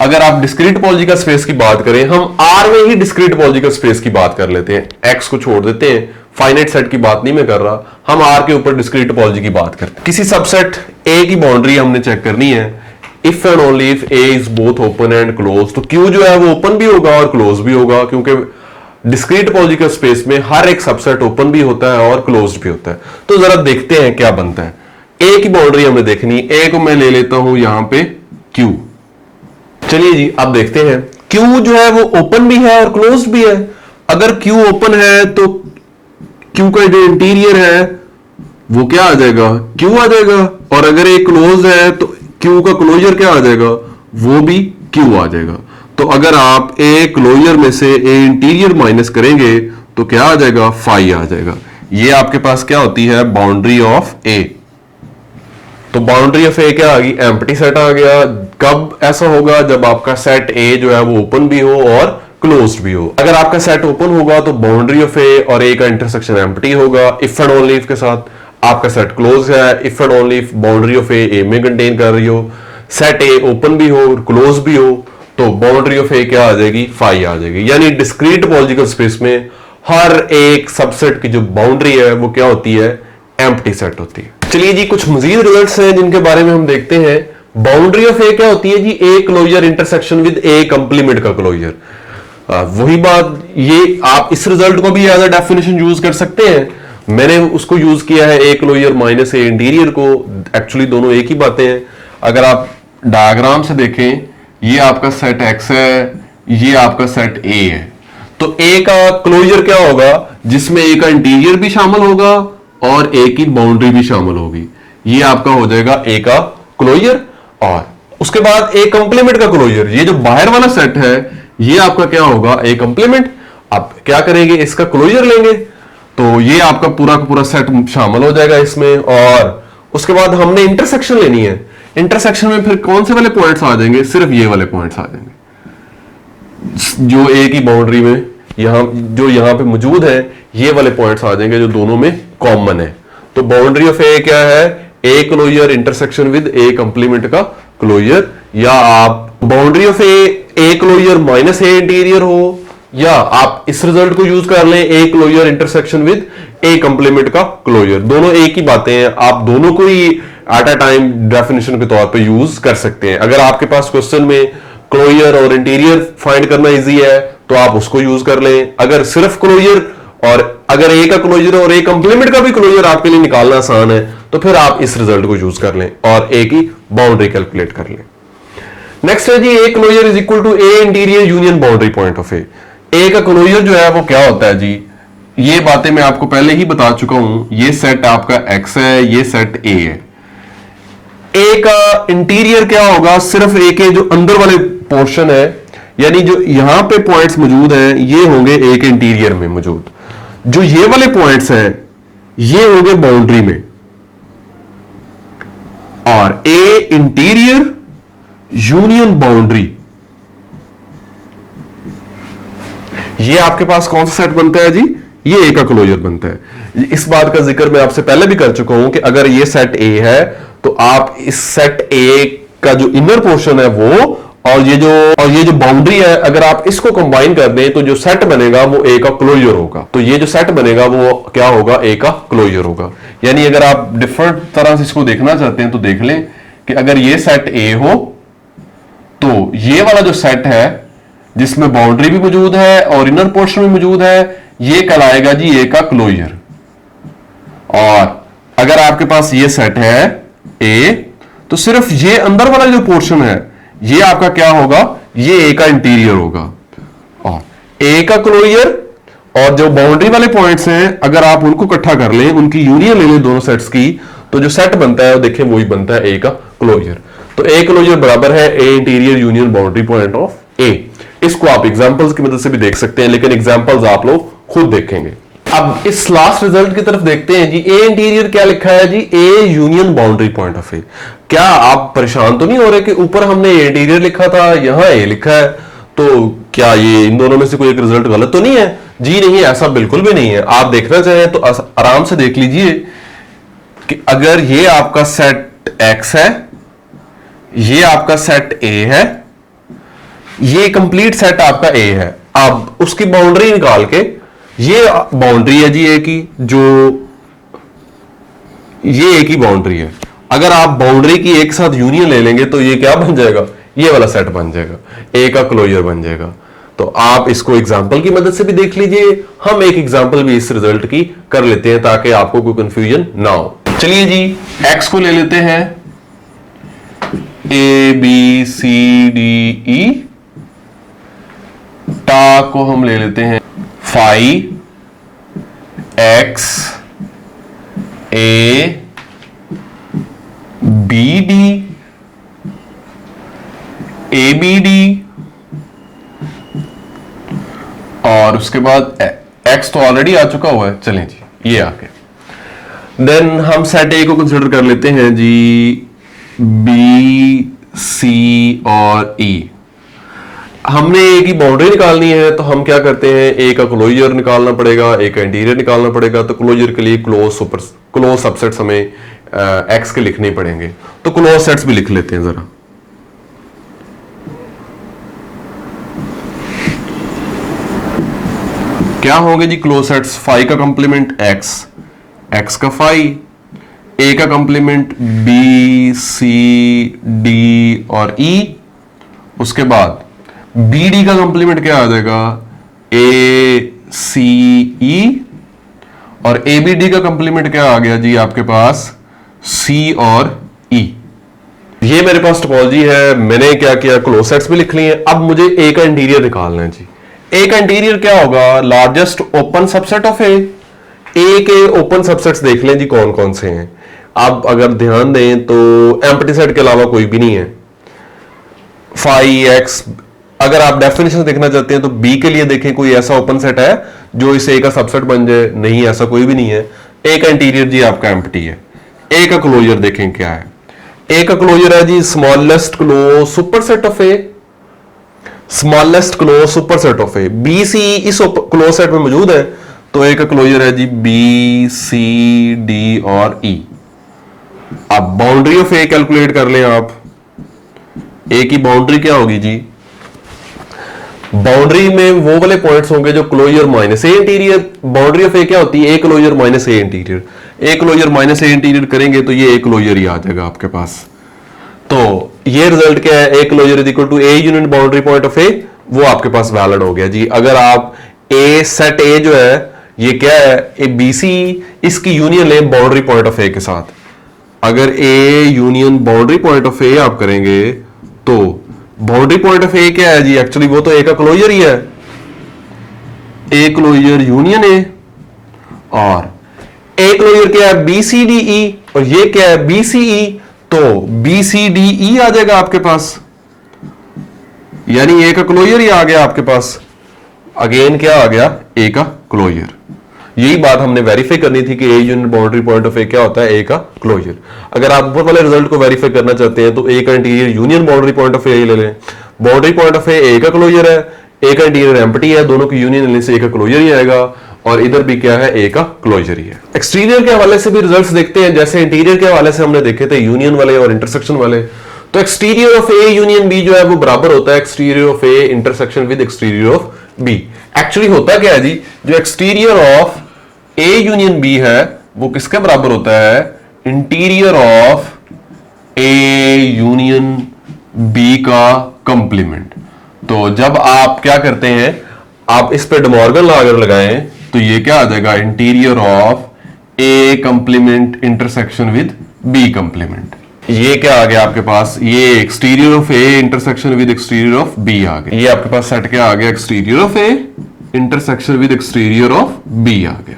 अगर आप डिस्क्रीट टोपोलॉजिकल स्पेस की बात करें, हम आर में ही डिस्क्रीट टोपोलॉजिकल स्पेस की बात कर लेते हैं, एक्स को छोड़ देते हैं, फाइनाइट सेट की बात नहीं मैं कर रहा, हम आर के ऊपर डिस्क्रीट टोपोलॉजी की बात करते हैं। किसी सबसेट ए की बाउंड्री हमने चेक करनी है, if and only if A is both open and close, तो क्यू जो है वो ओपन भी होगा और क्लोज भी होगा, क्योंकि डिस्क्रीट टोपोलॉजिकल स्पेस में हर एक सबसेट ओपन भी होता है और क्लोज भी होता है। तो जरा देखते हैं क्या बनता है। ए की बाउंड्री हमने देखनी, ए को मैं ले लेता हूं यहां पे क्यू। चलिए जी अब देखते हैं, क्यू जो है वो ओपन भी है और क्लोज भी है। अगर क्यू ओपन है तो क्यू का जो इंटीरियर है वो क्या आ जाएगा, क्यू आ जाएगा, और अगर ये क्लोज है तो क्यू का क्लोजर क्या आ जाएगा, वो भी क्यू आ जाएगा। तो अगर आप ए क्लोजर में से ए इंटीरियर माइनस करेंगे तो क्या आ जाएगा, फाई आ जाएगा। ये आपके पास क्या होती है, बाउंड्री ऑफ ए। तो बाउंड्री ऑफ ए क्या आ गई, एम्प्टी सेट आ गया। कब ऐसा होगा, जब आपका सेट ए जो है वो ओपन भी हो और क्लोज्ड भी हो। अगर आपका सेट ओपन होगा तो बाउंड्री ऑफ ए और ए का इंटरसेक्शन एम्प्टी होगा। इफ एंड ओनली इफ के साथ आपका सेट क्लोज है, if and only if boundary of A में कंटेन कर रही हो, सेट ए ओपन भी हो और क्लोज भी हो, तो बाउंड्री ऑफ ए क्या आ जाएगी, फाई आ जाएगी। यानी डिस्क्रीट टोपोलॉजिकल स्पेस में हर एक सबसेट की जो बाउंड्री है वो क्या होती है, एम्प्टी सेट होती है। चलिए जी, कुछ मजीद रिजल्ट्स हैं जिनके बारे में हम देखते हैं। बाउंड्री ऑफ ए क्या होती है जी, A closure intersection with A complement का क्लोजर। वही बात, ये आप इस रिजल्ट को भी एज अ डेफिनेशन यूज कर सकते हैं। मैंने उसको यूज किया है A closure minus A interior को। एक्चुअली दोनों एक ही बातें हैं। अगर आप डायग्राम से देखें, ये आपका सेट एक्स है, ये आपका सेट ए है। तो ए का क्लोजर क्या होगा, जिसमें ए का इंटीरियर भी शामिल होगा और ए की बाउंड्री भी शामिल होगी। ये आपका हो जाएगा ए का क्लोजर। और उसके बाद ए कंप्लीमेंट का क्लोजर, ये जो बाहर वाला सेट है ये आपका क्या होगा, ए कंप्लीमेंट। आप क्या करेंगे, इसका क्लोजर लेंगे तो ये आपका पूरा का पूरा सेट शामिल हो जाएगा इसमें। और उसके बाद हमने इंटरसेक्शन लेनी है। इंटरसेक्शन में फिर कौन से वाले पॉइंट्स आ जाएंगे, सिर्फ ये वाले पॉइंट्स आ जाएंगे जो ए की बाउंड्री में यहां पे मौजूद है। ये वाले पॉइंट्स आ जाएंगे जो दोनों में कॉमन है। तो बाउंड्री ऑफ ए क्या है, A closure intersection with A complement का क्लोजर। या आप boundary of A closure minus A interior हो, या आप इस रिजल्ट को यूज कर लें, A closure intersection with A complement का क्लोजर। दोनों एक ही बातें हैं, आप दोनों को ही एट अ टाइम डेफिनेशन के तौर पे यूज कर सकते हैं। अगर आपके पास क्वेश्चन में क्लोजर और इंटीरियर फाइंड करना इजी है तो आप उसको यूज कर लें। अगर सिर्फ क्लोजर और अगर ए का क्लोजर और ए कंप्लीमेंट का भी क्लोजर आपके लिए निकालना आसान है तो फिर आप इस रिजल्ट को यूज कर लें और ए की बाउंड्री कैलकुलेट कर लें। नेक्स्ट है जी, A closure is equal to A interior union boundary point of A. A का क्लोजर जो है वो क्या होता है जी, ये बातें मैं आपको पहले ही बता चुका हूं। ये सेट आपका एक्स है, ये सेट ए है। ए का इंटीरियर क्या होगा, सिर्फ ए के जो अंदर वाले पोर्शन है, यानी जो यहां पे पॉइंट्स मौजूद हैं ये होंगे ए के इंटीरियर में मौजूद। जो ये वाले पॉइंट्स हैं ये होंगे बाउंड्री में। और ए इंटीरियर यूनियन बाउंड्री, ये आपके पास कौन सा सेट बनता है जी, ये ए का क्लोजर बनता है। इस बात का जिक्र मैं आपसे पहले भी कर चुका हूं कि अगर ये सेट ए है तो आप इस सेट ए का जो इनर पोर्शन है वो और ये जो बाउंड्री है, अगर आप इसको कंबाइन कर दें तो जो सेट बनेगा वो ए का क्लोजर होगा। तो ये जो सेट बनेगा वो क्या होगा, ए का क्लोजर होगा। यानी अगर आप डिफरेंट तरह से इसको देखना चाहते हैं तो देख लें कि अगर ये सेट ए हो तो ये वाला जो सेट है जिसमें बाउंड्री भी मौजूद है और इनर पोर्शन भी मौजूद है, ये कहलाएगा जी ए का क्लोजर। और अगर आपके पास ये सेट है ए तो सिर्फ ये अंदर वाला जो पोर्शन है ये आपका क्या होगा, ये ए का इंटीरियर होगा। और ए का क्लोजर और जो बाउंड्री वाले पॉइंट्स हैं अगर आप उनको इकट्ठा कर लें, उनकी यूनियन ले लें दोनों सेट्स की, तो जो सेट बनता है देखें वही बनता है ए का क्लोजर। तो ए क्लोजर बराबर है A interior union boundary point of A. इसको आप एग्जांपल्स की मदद से भी देख सकते हैं, लेकिन एग्जांपल्स आप लोग खुद देखेंगे। अब इस लास्ट रिजल्ट की तरफ देखते हैं जी। ए इंटीरियर क्या लिखा है जी, A union boundary point of A. क्या आप परेशान तो नहीं हो रहे कि ऊपर हमने ए इंटीरियर लिखा था, यहां ए लिखा है, तो क्या ये इन दोनों में से कोई एक रिजल्ट गलत तो नहीं है? जी नहीं, ऐसा बिल्कुल भी नहीं है। आप देखना चाहें तो आराम से देख लीजिए कि अगर ये आपका सेट एक्स है, ये आपका सेट ए है, ये कंप्लीट सेट आपका ए है। अब उसकी बाउंड्री निकाल के, ये बाउंड्री है जी ए की, जो ये ए की बाउंड्री है। अगर आप बाउंड्री की एक साथ यूनियन ले लेंगे तो ये क्या बन जाएगा, ये वाला सेट बन जाएगा, ए का क्लोजर बन जाएगा। तो आप इसको एग्जाम्पल की मदद से भी देख लीजिए। हम एक एग्जाम्पल भी इस रिजल्ट की कर लेते हैं ताकि आपको कोई कंफ्यूजन ना हो। चलिए जी, एक्स को ले लेते हैं, A B C D E. टा को हम ले लेते हैं phi X A B D, A B D और उसके बाद x तो ऑलरेडी आ चुका हुआ है, चलें जी ये आ गया। देन हम सेट ए को कंसिडर कर लेते हैं जी, बी सी और ई। हमने ए की बाउंड्री निकालनी है तो हम क्या करते हैं, ए का क्लोजर निकालना पड़ेगा, ए का इंटीरियर निकालना पड़ेगा। तो क्लोजर के लिए क्लोज सबसेट्स हमें एक्स के लिखने पड़ेंगे। तो क्लोज सेट्स भी लिख लेते हैं जरा। क्या होंगे जी क्लोज सेट्स, फाई का कंप्लीमेंट एक्स, एक्स का फाई, ए का कंप्लीमेंट बी सी डी और ई, उसके बाद बी डी का कंप्लीमेंट क्या आ जाएगा, ए सी ई, और ए बी डी का कंप्लीमेंट क्या आ गया जी आपके पास, सी और ई। ये मेरे पास टोपोलॉजी है। मैंने क्या किया, क्लोज सेट्स भी लिख लिए। अब मुझे ए का इंटीरियर निकालना है जी। ए का इंटीरियर क्या होगा, largest open subset of A. A के ओपन सबसेट्स देख लें जी कौन कौन से हैं। आप अगर ध्यान दें तो एम्प्टी सेट के अलावा कोई भी नहीं है। फाई एक्स, अगर आप डेफिनेशन देखना चाहते हैं तो बी के लिए देखें कोई ऐसा ओपन सेट है जो इस ए का सबसेट बन जाए, नहीं ऐसा कोई भी नहीं है। ए का इंटीरियर जी आपका एम्प्टी है। ए का क्लोजर देखें क्या है, ए का क्लोजर है जी smallest close superset of A, smallest close superset of A. B C इस क्लोज सेट में मौजूद है तो ए का क्लोजर है जी बी सी डी और ई। अब बाउंड्री ऑफ ए कैलकुलेट कर लें आप। ए की बाउंड्री क्या होगी जी, बाउंड्री में वो वाले पॉइंट्स होंगे जो closure minus A interior. Boundary of A क्या होती है, A closure minus A interior. A closure minus A interior करेंगे तो ये ए क्लोजर ही आ जाएगा आपके पास। तो ये रिजल्ट क्या है, A closure is equal to A union boundary point of A, वो आपके पास वैलिड हो गया जी। अगर आप ए सेट ए जो है ये क्या है, ए बी सी, इसकी यूनियन ले बाउंड्री पॉइंट ऑफ ए के साथ। अगर A union boundary point of A आप करेंगे तो बाउंड्री पॉइंट ऑफ ए क्या है जी, एक्चुअली वो तो ए का क्लोजर ही है। ए क्लोजर यूनियन ए, और ए क्लोजर क्या है, बी सी डी ई, और ये क्या है बी सी ई, तो बी सी डी ई आ जाएगा आपके पास, यानी ए का क्लोजर ही आ गया आपके पास। अगेन क्या आ गया, ए का क्लोजर। यही बात हमने वेरीफाई करनी थी कि A union boundary point of A क्या होता है, ए का क्लोजर। अगर आप ऊपर वाले रिजल्ट को वेरीफाई करना चाहते हैं तो ए का interior union boundary point of A ले लें। बाउंड्री पॉइंट ऑफ ए का क्लोजर है, ए का इंटीरियर एम्प्टी है, दोनों की यूनियन लेने से ए का क्लोजर ही आएगा, और इधर भी क्या है, ए का क्लोजर ही है। एक्सटीरियर के हवाले से भी रिजल्ट्स देखते हैं। जैसे इंटीरियर के हवाले से हमने देखे थे यूनियन वाले और इंटरसेक्शन वाले। तो exterior of A union B जो है वो बराबर होता है exterior of A intersection with exterior of B. Actually होता क्या है जी, जो exterior of A union B है वो किसके बराबर होता है, interior of A union B का कंप्लीमेंट। तो जब आप क्या करते हैं, आप इस पे डिमॉर्गन लॉ अगर लगाएं तो ये क्या आ जाएगा, interior of A complement intersection with B complement. ये क्या आ गया आपके पास, ये exterior of A intersection with exterior of B आ गया। ये आपके पास सेट क्या आ गया, exterior of A intersection with exterior of B आ गया।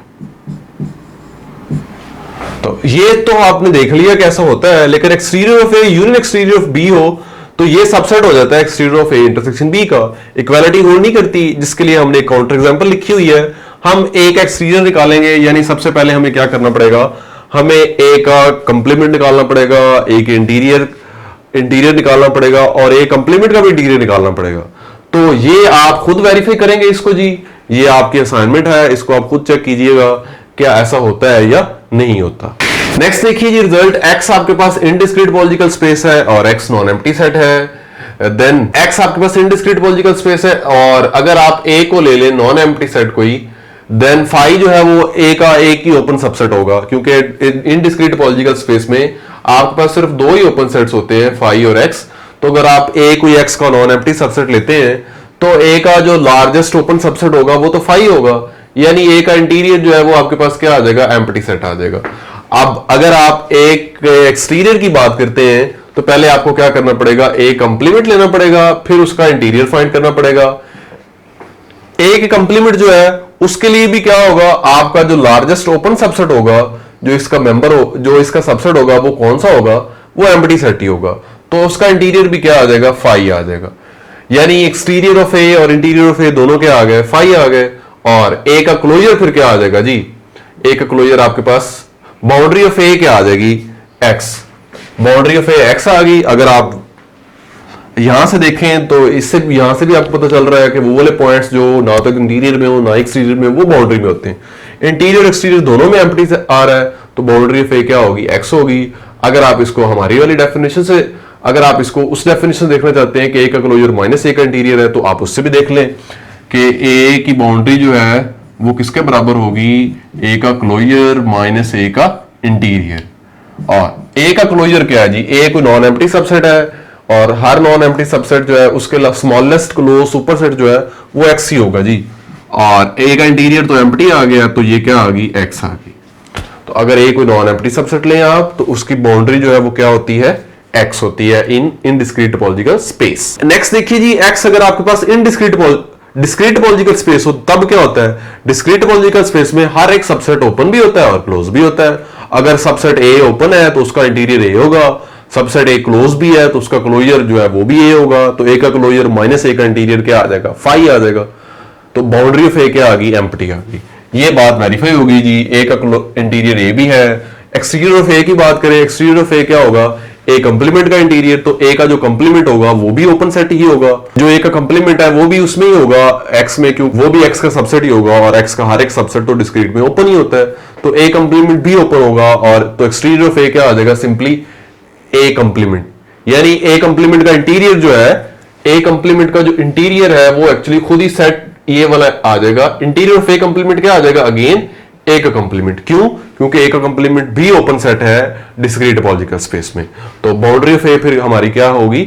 तो ये तो आपने देख लिया कैसा होता है, लेकिन exterior of A union exterior of B हो तो ये सबसेट हो जाता है exterior of A intersection B का। इक्वालिटी होल्ड नहीं करती, जिसके लिए हमने काउंटर एग्जांपल लिखी हुई है। हम ए का एक्सटीरियर निकालेंगे, यानी सबसे पहले हमें क्या करना पड़ेगा, हमें ए का कंप्लीमेंट निकालना पड़ेगा, ए के इंटीरियर निकालना पड़ेगा, और ए कंप्लीमेंट का भी इंटीरियर निकालना पड़ेगा। तो ये आप खुद वेरीफाई करेंगे इसको जी, ये आपकी असाइनमेंट है, इसको आप खुद चेक कीजिएगा क्या ऐसा होता है या नहीं होता। नेक्स्ट देखिए जी रिजल्ट, एक्स आपके पास इनडिस्क्रीट पॉलिटिकल स्पेस है और एक्स नॉन एम्प्टी सेट है। देन एक्स आपके पास इनडिस्क्रीट पॉलिटिकल स्पेस है, और अगर आप ए को ले लें नॉन एम्प्टी सेट कोई, देन फाई जो है वो ए का एक ही ओपन सबसेट होगा, क्योंकि इनडिस्क्रीट पॉलिटिकल स्पेस में आपके पास सिर्फ दो ही ओपन सेट्स होते हैं, फाई और एक्स। तो अगर आप ए कोई एक्स का नॉन एम्प्टी सबसेट लेते हैं तो ए का जो लार्जेस्ट ओपन सबसेट होगा वो तो फाई होगा, यानी ए का इंटीरियर जो है वो आपके पास क्या आ जाएगा, एम्प्टी सेट आ जाएगा। अब अगर आप एक एक्सटीरियर की बात करते हैं तो पहले आपको क्या करना पड़ेगा, ए कंप्लीमेंट लेना पड़ेगा, फिर उसका इंटीरियर फाइंड करना पड़ेगा। ए के कंप्लीमेंट जो है उसके लिए भी क्या होगा, आपका जो लार्जेस्ट ओपन सबसेट होगा, जो इसका मेंबर हो, जो इसका सबसेट होगा वो कौन सा होगा, वो एम्प्टी सेट ही होगा। तो उसका इंटीरियर भी क्या आ जाएगा, फाई आ जाएगा। यानी एक्सटीरियर ऑफ ए और इंटीरियर ऑफ ए दोनों क्या आ गए, फाई आ गए। और ए का क्लोजर फिर क्या आ जाएगा जी, ए का क्लोजर आपके पास बाउंड्री ऑफ ए क्या आ जाएगी, X. Boundary of A X आ गई। अगर आप यहां से देखें तो इससे यहां से भी आपको पता चल रहा है कि वो वाले पॉइंट्स जो ना तो इंटीरियर में हो ना एक्सटीरियर में, वो बाउंड्री में होते हैं। इंटीरियर एक्सटीरियर दोनों में एम्प्टी से आ रहा है, तो बाउंड्री ऑफ ए क्या होगी, एक्स होगी। अगर आप इसको हमारी वाली डेफिनेशन से, अगर आप इसको उस डेफिनेशन देखना चाहते हैं कि ए का क्लोजर माइनस ए का इंटीरियर है, तो आप उससे भी देख लें कि ए की बाउंड्री जो है वो किसके बराबर होगी, ए का क्लोजर माइनस ए का इंटीरियर। और ए का क्लोजर क्या है जी, ए कोई नॉन एम्प्टी सबसेट है, और हर नॉन एम्प्टी सबसेट जो है उसके स्मॉलेस्ट क्लोज सुपरसेट जो है वो एक्स ही होगा जी। और ए का इंटीरियर तो एम्प्टी आ गया, तो ये क्या आ गई, एक्स आ गई। तो अगर ए कोई नॉन एम्प्टी सबसेट लें आप, तो उसकी बाउंड्री जो है वो क्या होती है, एक्स होती है इन डिस्क्रीट टोपोलॉजिकल स्पेस। नेक्स्ट देखिए जी, एक्स अगर आपके पास इन डिस्क्रीट टोपोलॉजिकल स्पेस हो तब क्या होता है, डिस्क्रीट टोपोलॉजिकल स्पेस में हर एक सबसेट ओपन भी होता है और क्लोज भी होता है। अगर सबसेट ए ओपन है तो उसका इंटीरियर ए होगा, सबसेट ए क्लोज भी है तो उसका क्लोजर जो है वो भी ए होगा। तो ए का क्लोजर माइनस ए का इंटीरियर क्या आ जाएगा, फाई आ जाएगा। तो बाउंड्री ऑफ ए क्या आ गई, एम्प्टी आ गई। ये बात वेरीफाई होगी जी, ए का इंटीरियर ए भी है। एक्सटीरियर ऑफ ए की बात करें, एक्सटीरियर ऑफ ए क्या होगा, ए कंप्लीमेंट का इंटीरियर, तो ए का जो कंप्लीमेंट होगा वो भी ओपन सेट ही होगा। जो ए का कंप्लीमेंट है वो भी उसमें ही होगा एक्स में, क्यों, वो भी एक्स का सबसेट ही होगा, और एक्स का हर एक सबसेट तो डिस्क्रीट में ओपन ही होता है, तो ए कंप्लीमेंट भी ओपन होगा। और तो एक्सटीरियर ऑफ ए क्या आ जाएगा, सिंपली ए कंप्लीमेंट। यानी ए कंप्लीमेंट का इंटीरियर जो है, ए कंप्लीमेंट का जो इंटीरियर है वो एक्चुअली खुद ही सेट ये वाला आ जाएगा। इंटीरियर ऑफ ए कंप्लीमेंट क्या आ जाएगा, अगेन ए का कंप्लीमेंट। क्यों, क्योंकि ए का कंप्लीमेंट भी ओपन सेट है डिस्क्रीट टोपोलॉजिकल स्पेस में। तो बाउंड्री ऑफ ए फिर हमारी क्या होगी,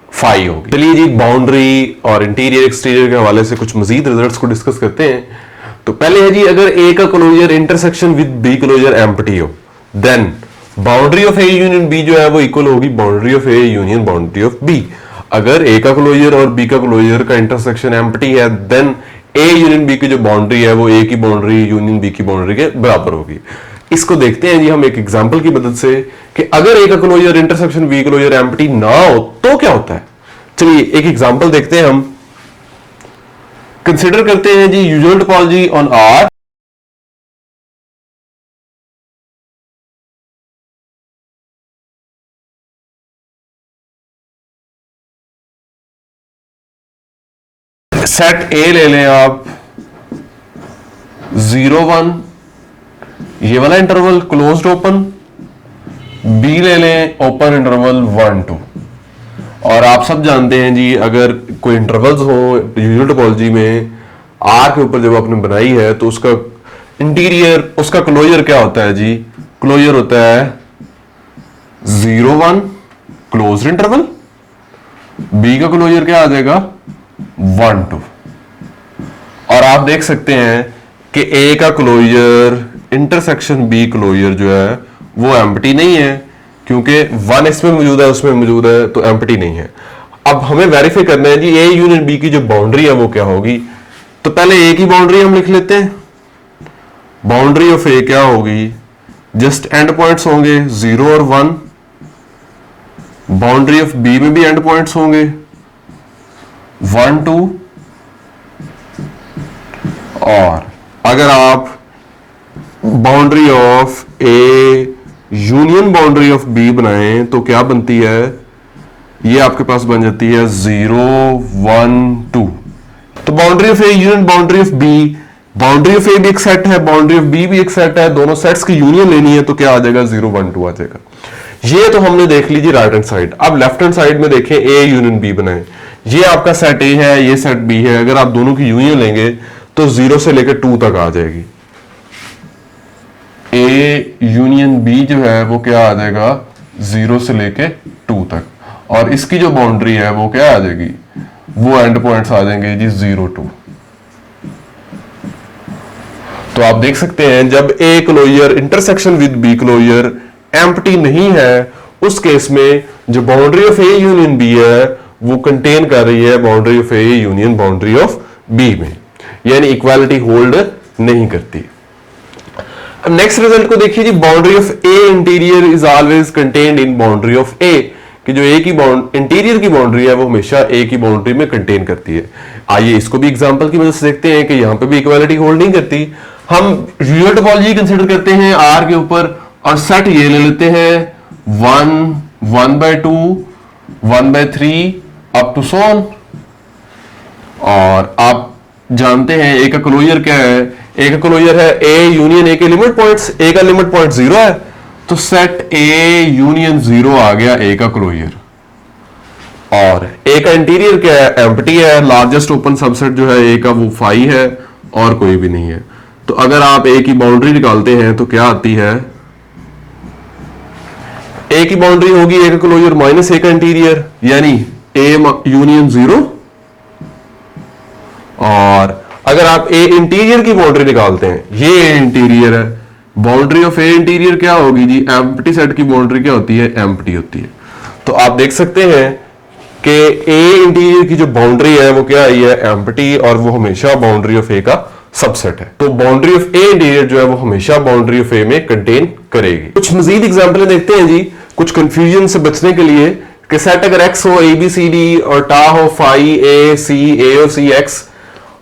फाई होगी। चलिए जी, बाउंड्री और इंटीरियर एक्सटीरियर के हवाले से कुछ मजीद रिजल्ट्स को डिस्कस करते हैं। तो पहले है जी, अगर ए का closure intersection with B closure empty हो, then boundary of A union B जो है वो इक्वल होगी boundary of A union boundary of B. अगर ए का क्लोजर और बी का क्लोजर का इंटरसेक्शन एम्प्टी है, देन ए यूनियन बी की जो बाउंड्री है वो ए की बाउंड्री यूनियन बी की बाउंड्री के बराबर होगी। इसको देखते हैं जी हम एक एग्जांपल की मदद से कि अगर ए का closure intersection B closure empty ना हो तो क्या होता है। चलिए एक एग्जांपल देखते हैं हम। कंसीडर करते हैं जी usual topology on R. Set A ले लें आप 0 1, ये वाला इंटरवल क्लोज्ड ओपन। बी ले लें ओपन इंटरवल 1 2। और आप सब जानते हैं जी, अगर कोई इंटरवल्स हो यूजुअल टोपोलॉजी में, आर के ऊपर जब आपने बनाई है तो उसका इंटीरियर, उसका क्लोजर क्या होता है जी, क्लोजर होता है 0 1 क्लोज्ड इंटरवल। बी का क्लोजर क्या आ जाएगा 1 2। और आप देख सकते हैं कि ए का क्लोजर इंटरसेक्शन बी क्लोजर जो है वो एम्प्टी नहीं है, क्योंकि 1 इसमें मौजूद है उसमें मौजूद है, तो एम्प्टी नहीं है। अब हमें वेरीफाई करना है जी ए यूनियन बी की जो बाउंड्री है वो क्या होगी। तो पहले ए की बाउंड्री हम लिख लेते हैं। बाउंड्री ऑफ ए क्या होगी, जस्ट एंड पॉइंट्स होंगे 0 और 1। बाउंड्री ऑफ बी में भी एंड पॉइंट्स होंगे 1 2। और अगर आप boundary of A union boundary of B बनाएं तो क्या बनती है, ये आपके पास बन जाती है 0 1 2। तो boundary of A union boundary of B, boundary of A भी एक सेट है, बाउंड्री ऑफ बी भी एक सेट है, दोनों सेट्स की यूनियन लेनी है तो क्या आ जाएगा 0 1 2 आ जाएगा। ये तो हमने देख लीजिए राइट हैंड साइड। अब लेफ्ट हैंड साइड में देखें ए यूनियन बी बनाए। ये आपका सेट ए है, ये सेट बी है। अगर आप दोनों की यूनियन लेंगे तो 0 से लेकर 2 तक आ जाएगी। ए यूनियन बी जो है वो क्या आ जाएगा 0 से लेके 2 तक। और इसकी जो बाउंड्री है वो क्या आ जाएगी, वो एंड पॉइंट्स आ जाएंगे जी 0 2। तो आप देख सकते हैं जब A closure intersection with B closure empty नहीं है, उस केस में जो boundary of A union B है वो कंटेन कर रही है boundary of A union boundary of B में, यानी इक्वालिटी होल्ड नहीं करती। अब नेक्स्ट रिजल्ट को देखिए जी, boundary of A interior is always contained in boundary of A. कि जो ए की इंटीरियर की बाउंड्री है वो हमेशा ए की बाउंड्री में कंटेन करती है। आइए इसको भी एग्जांपल की मदद से देखते हैं कि यहां पे भी इक्वालिटी होल्ड नहीं करती। हम रियल टोपोलॉजी कंसीडर करते हैं आर के ऊपर और सेट ये ले लेते हैं 1, 1/2, 1/3 अप टू सो ऑन। और आप जानते हैं ए का क्लोजर क्या है, ए का क्लोजर है ए यूनियन ए के लिमिट पॉइंट्स, ए का लिमिट पॉइंट 0 है तो सेट ए यूनियन 0 आ गया ए का क्लोजर। और ए का इंटीरियर क्या है, एम्प्टी है, लार्जेस्ट ओपन सबसेट जो है ए का वो फाई है और कोई भी नहीं है। तो अगर आप ए की बाउंड्री निकालते हैं तो क्या आती है, ए की बाउंड्री होगी ए का क्लोजर माइनस ए का इंटीरियर, यानी ए यूनियन 0। और अगर आप ए इंटीरियर की बाउंड्री निकालते हैं, ये ए इंटीरियर है, बाउंड्री ऑफ ए इंटीरियर क्या होगी जी, एम्प्टी सेट की बाउंड्री क्या होती है, एम्प्टी होती है। तो आप देख सकते हैं कि ए इंटीरियर की जो बाउंड्री है वो क्या आई है, एम्प्टी, और वो हमेशा बाउंड्री ऑफ ए का सबसेट है। तो बाउंड्री ऑफ ए इंटीरियर जो है वो हमेशा बाउंड्री ऑफ ए में कंटेन करेगी। कुछ मजीद एग्जांपल देखते हैं जी, कुछ कंफ्यूजन से बचने के लिए, कि सेट अगर एक्स हो ए बी सी डी और टा हो फाई ए सी, ए और सी एक्स,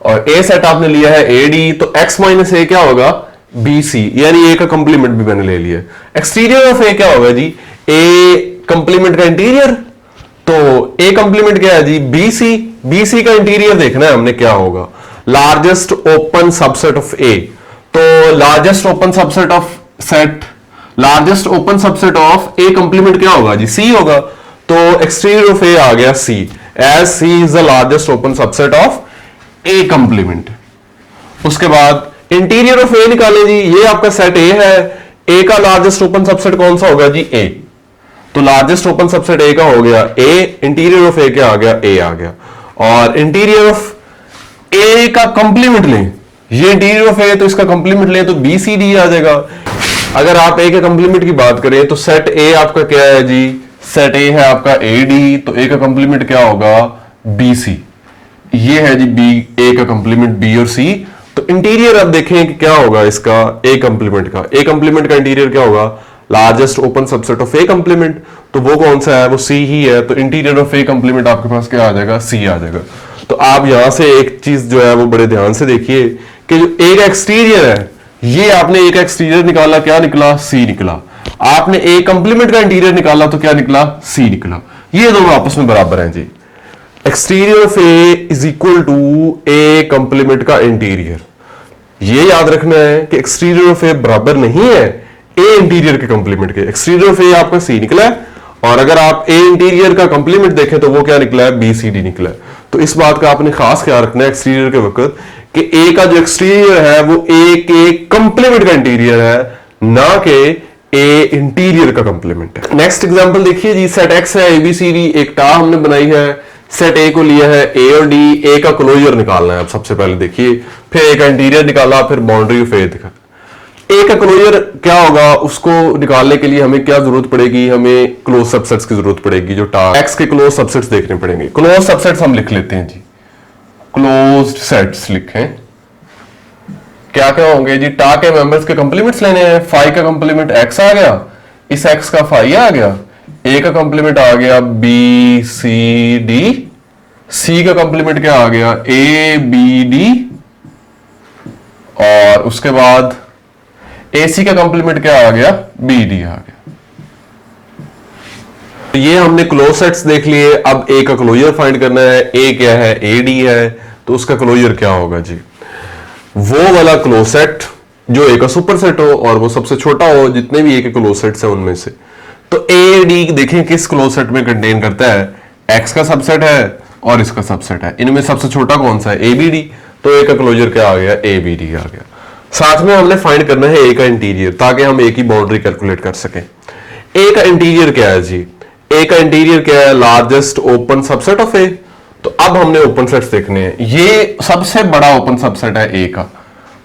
और ए सेट आपने लिया है ए डी, तो एक्स माइनस ए क्या होगा, बी सी, यानी ए का कंप्लीमेंट भी मैंने ले लिया। एक्सटीरियर ऑफ ए क्या होगा जी, ए कंप्लीमेंट का इंटीरियर, तो ए कंप्लीमेंट क्या है जी, बी सी, बी सी का इंटीरियर देखना है हमने क्या होगा, largest open subset of A. तो largest open subset of set, largest open subset of A complement क्या होगा जी, सी होगा। तो एक्सटीरियर ऑफ ए आ गया C, as C is the largest open subset of A complement. उसके बाद इंटीरियर ऑफ ए निकालें जी, ये आपका सेट ए है, ए का लार्जेस्ट ओपन सबसेट कौन सा होगा जी, ए। तो लार्जेस्ट ओपन सबसेट ए का हो गया ए, इंटीरियर ऑफ ए क्या आ गया, ए आ गया। और इंटीरियर ऑफ ए का कंप्लीमेंट लें, ये इंटीरियर ऑफ ए तो इसका कंप्लीमेंट लें तो बी सी डी आ जाएगा। अगर आप ए के कंप्लीमेंट की बात करें तो सेट ए आपका क्या है जी, सेट ए है आपका ए डी, तो ए का कंप्लीमेंट क्या होगा, बी सी। ये है जी बी, ए का कंप्लीमेंट बी और सी। तो इंटीरियर अब देखें कि क्या होगा इसका, ए कंप्लीमेंट का, ए कंप्लीमेंट का इंटीरियर क्या होगा, largest open subset of A complement, तो वो कौन सा है, वो सी ही है। तो इंटीरियर ऑफ ए कंप्लीमेंट आपके पास क्या आ जाएगा, सी आ जाएगा। तो आप यहां से एक चीज जो है वो बड़े ध्यान से देखिए कि जो ए का एक्सटीरियर है, ये आपने ए का एक्सटीरियर निकाला, क्या निकला, सी निकला। आपने ए कंप्लीमेंट का इंटीरियर निकाला तो क्या निकला, सी निकला। ये दोनों आपस में बराबर हैं जी। Exterior of A is equal to A complement का इंटीरियर। ये याद रखना है कि एक्सटीरियर ऑफ ए बराबर नहीं है ए इंटीरियर के कंप्लीमेंट के। एक्सटीरियर ऑफ ए आपका सी निकला है, और अगर आप ए इंटीरियर का कंप्लीमेंट देखें तो वो क्या निकला है, बी सी डी निकला है। तो इस बात का आपने खास ख्याल रखना है एक्सटीरियर के वक्त कि ए का जो एक्सटीरियर है वो ए के कंप्लीमेंट का इंटीरियर है, ना कि ए इंटीरियर का कंप्लीमेंट है। नेक्स्ट एग्जांपल देखिए जी, सेट एक्स है ए बी सी डी, एक टा हमने बनाई है, सेट ए को लिया है ए और डी, ए का क्लोजर निकालना है। अब सबसे पहले देखिए, फिर ए का इंटीरियर निकाला, फिर बाउंड्री ऑफ ए दिखा। ए का क्लोजर क्या होगा, उसको निकालने के लिए हमें क्या जरूरत पड़ेगी, हमें क्लोज सबसेट्स की जरूरत पड़ेगी। जो टा एक्स के क्लोज सबसेट्स देखने पड़ेंगे। क्लोज सबसेट्स हम लिख लेते हैं जी, क्लोज्ड सेट्स लिखें। क्या क्या होंगे जी, टा के मेंबर्स के कंप्लीमेंट्स लेने हैं। फाई का कंप्लीमेंट एक्स आ गया, इस एक्स का फाई आ गया, ए का कंप्लीमेंट आ गया बी सी डी, सी का कंप्लीमेंट क्या आ गया, ए बी डी, और उसके बाद ए सी का कंप्लीमेंट क्या आ गया, बी डी आ गया। तो ये हमने क्लोज सेट्स देख लिए। अब ए का क्लोजर फाइंड करना है। ए क्या है, ए डी है, तो उसका क्लोजर क्या होगा जी, वो वाला क्लोज सेट जो ए का सुपर सेट हो और वो सबसे छोटा हो जितने भी ए के क्लोज सेट्स हैं उनमें से। तो ए डी देखें किस क्लोज सेट में कंटेन करता है, एक्स का सबसेट है और इसका सबसेट है। इनमें सबसे छोटा कौन सा है, ए बी डी। तो ए का क्लोजर क्या आ गया, ए बी डी आ गया। साथ में हमने फाइंड करना है ए का इंटीरियर, ताकि हम ए की बाउंड्री कैलकुलेट कर सकें। ए का इंटीरियर क्या है जी, ए का इंटीरियर क्या है, largest open subset of A. तो अब हमने ओपन सेट्स देखने हैं। ये सबसे बड़ा ओपन सबसेट है ए का,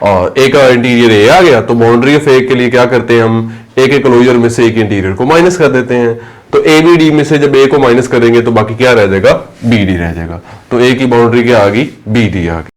और ए का इंटीरियर ए आ गया। तो बाउंड्री ऑफ ए के लिए क्या करते हैं हम, ए के क्लोजर में से ए के इंटीरियर को माइनस कर देते हैं। तो ए बी डी में से जब ए को माइनस करेंगे तो बाकी क्या रह जाएगा, बी डी रह जाएगा। तो ए की बाउंड्री क्या आ गई, बी डी आ गई।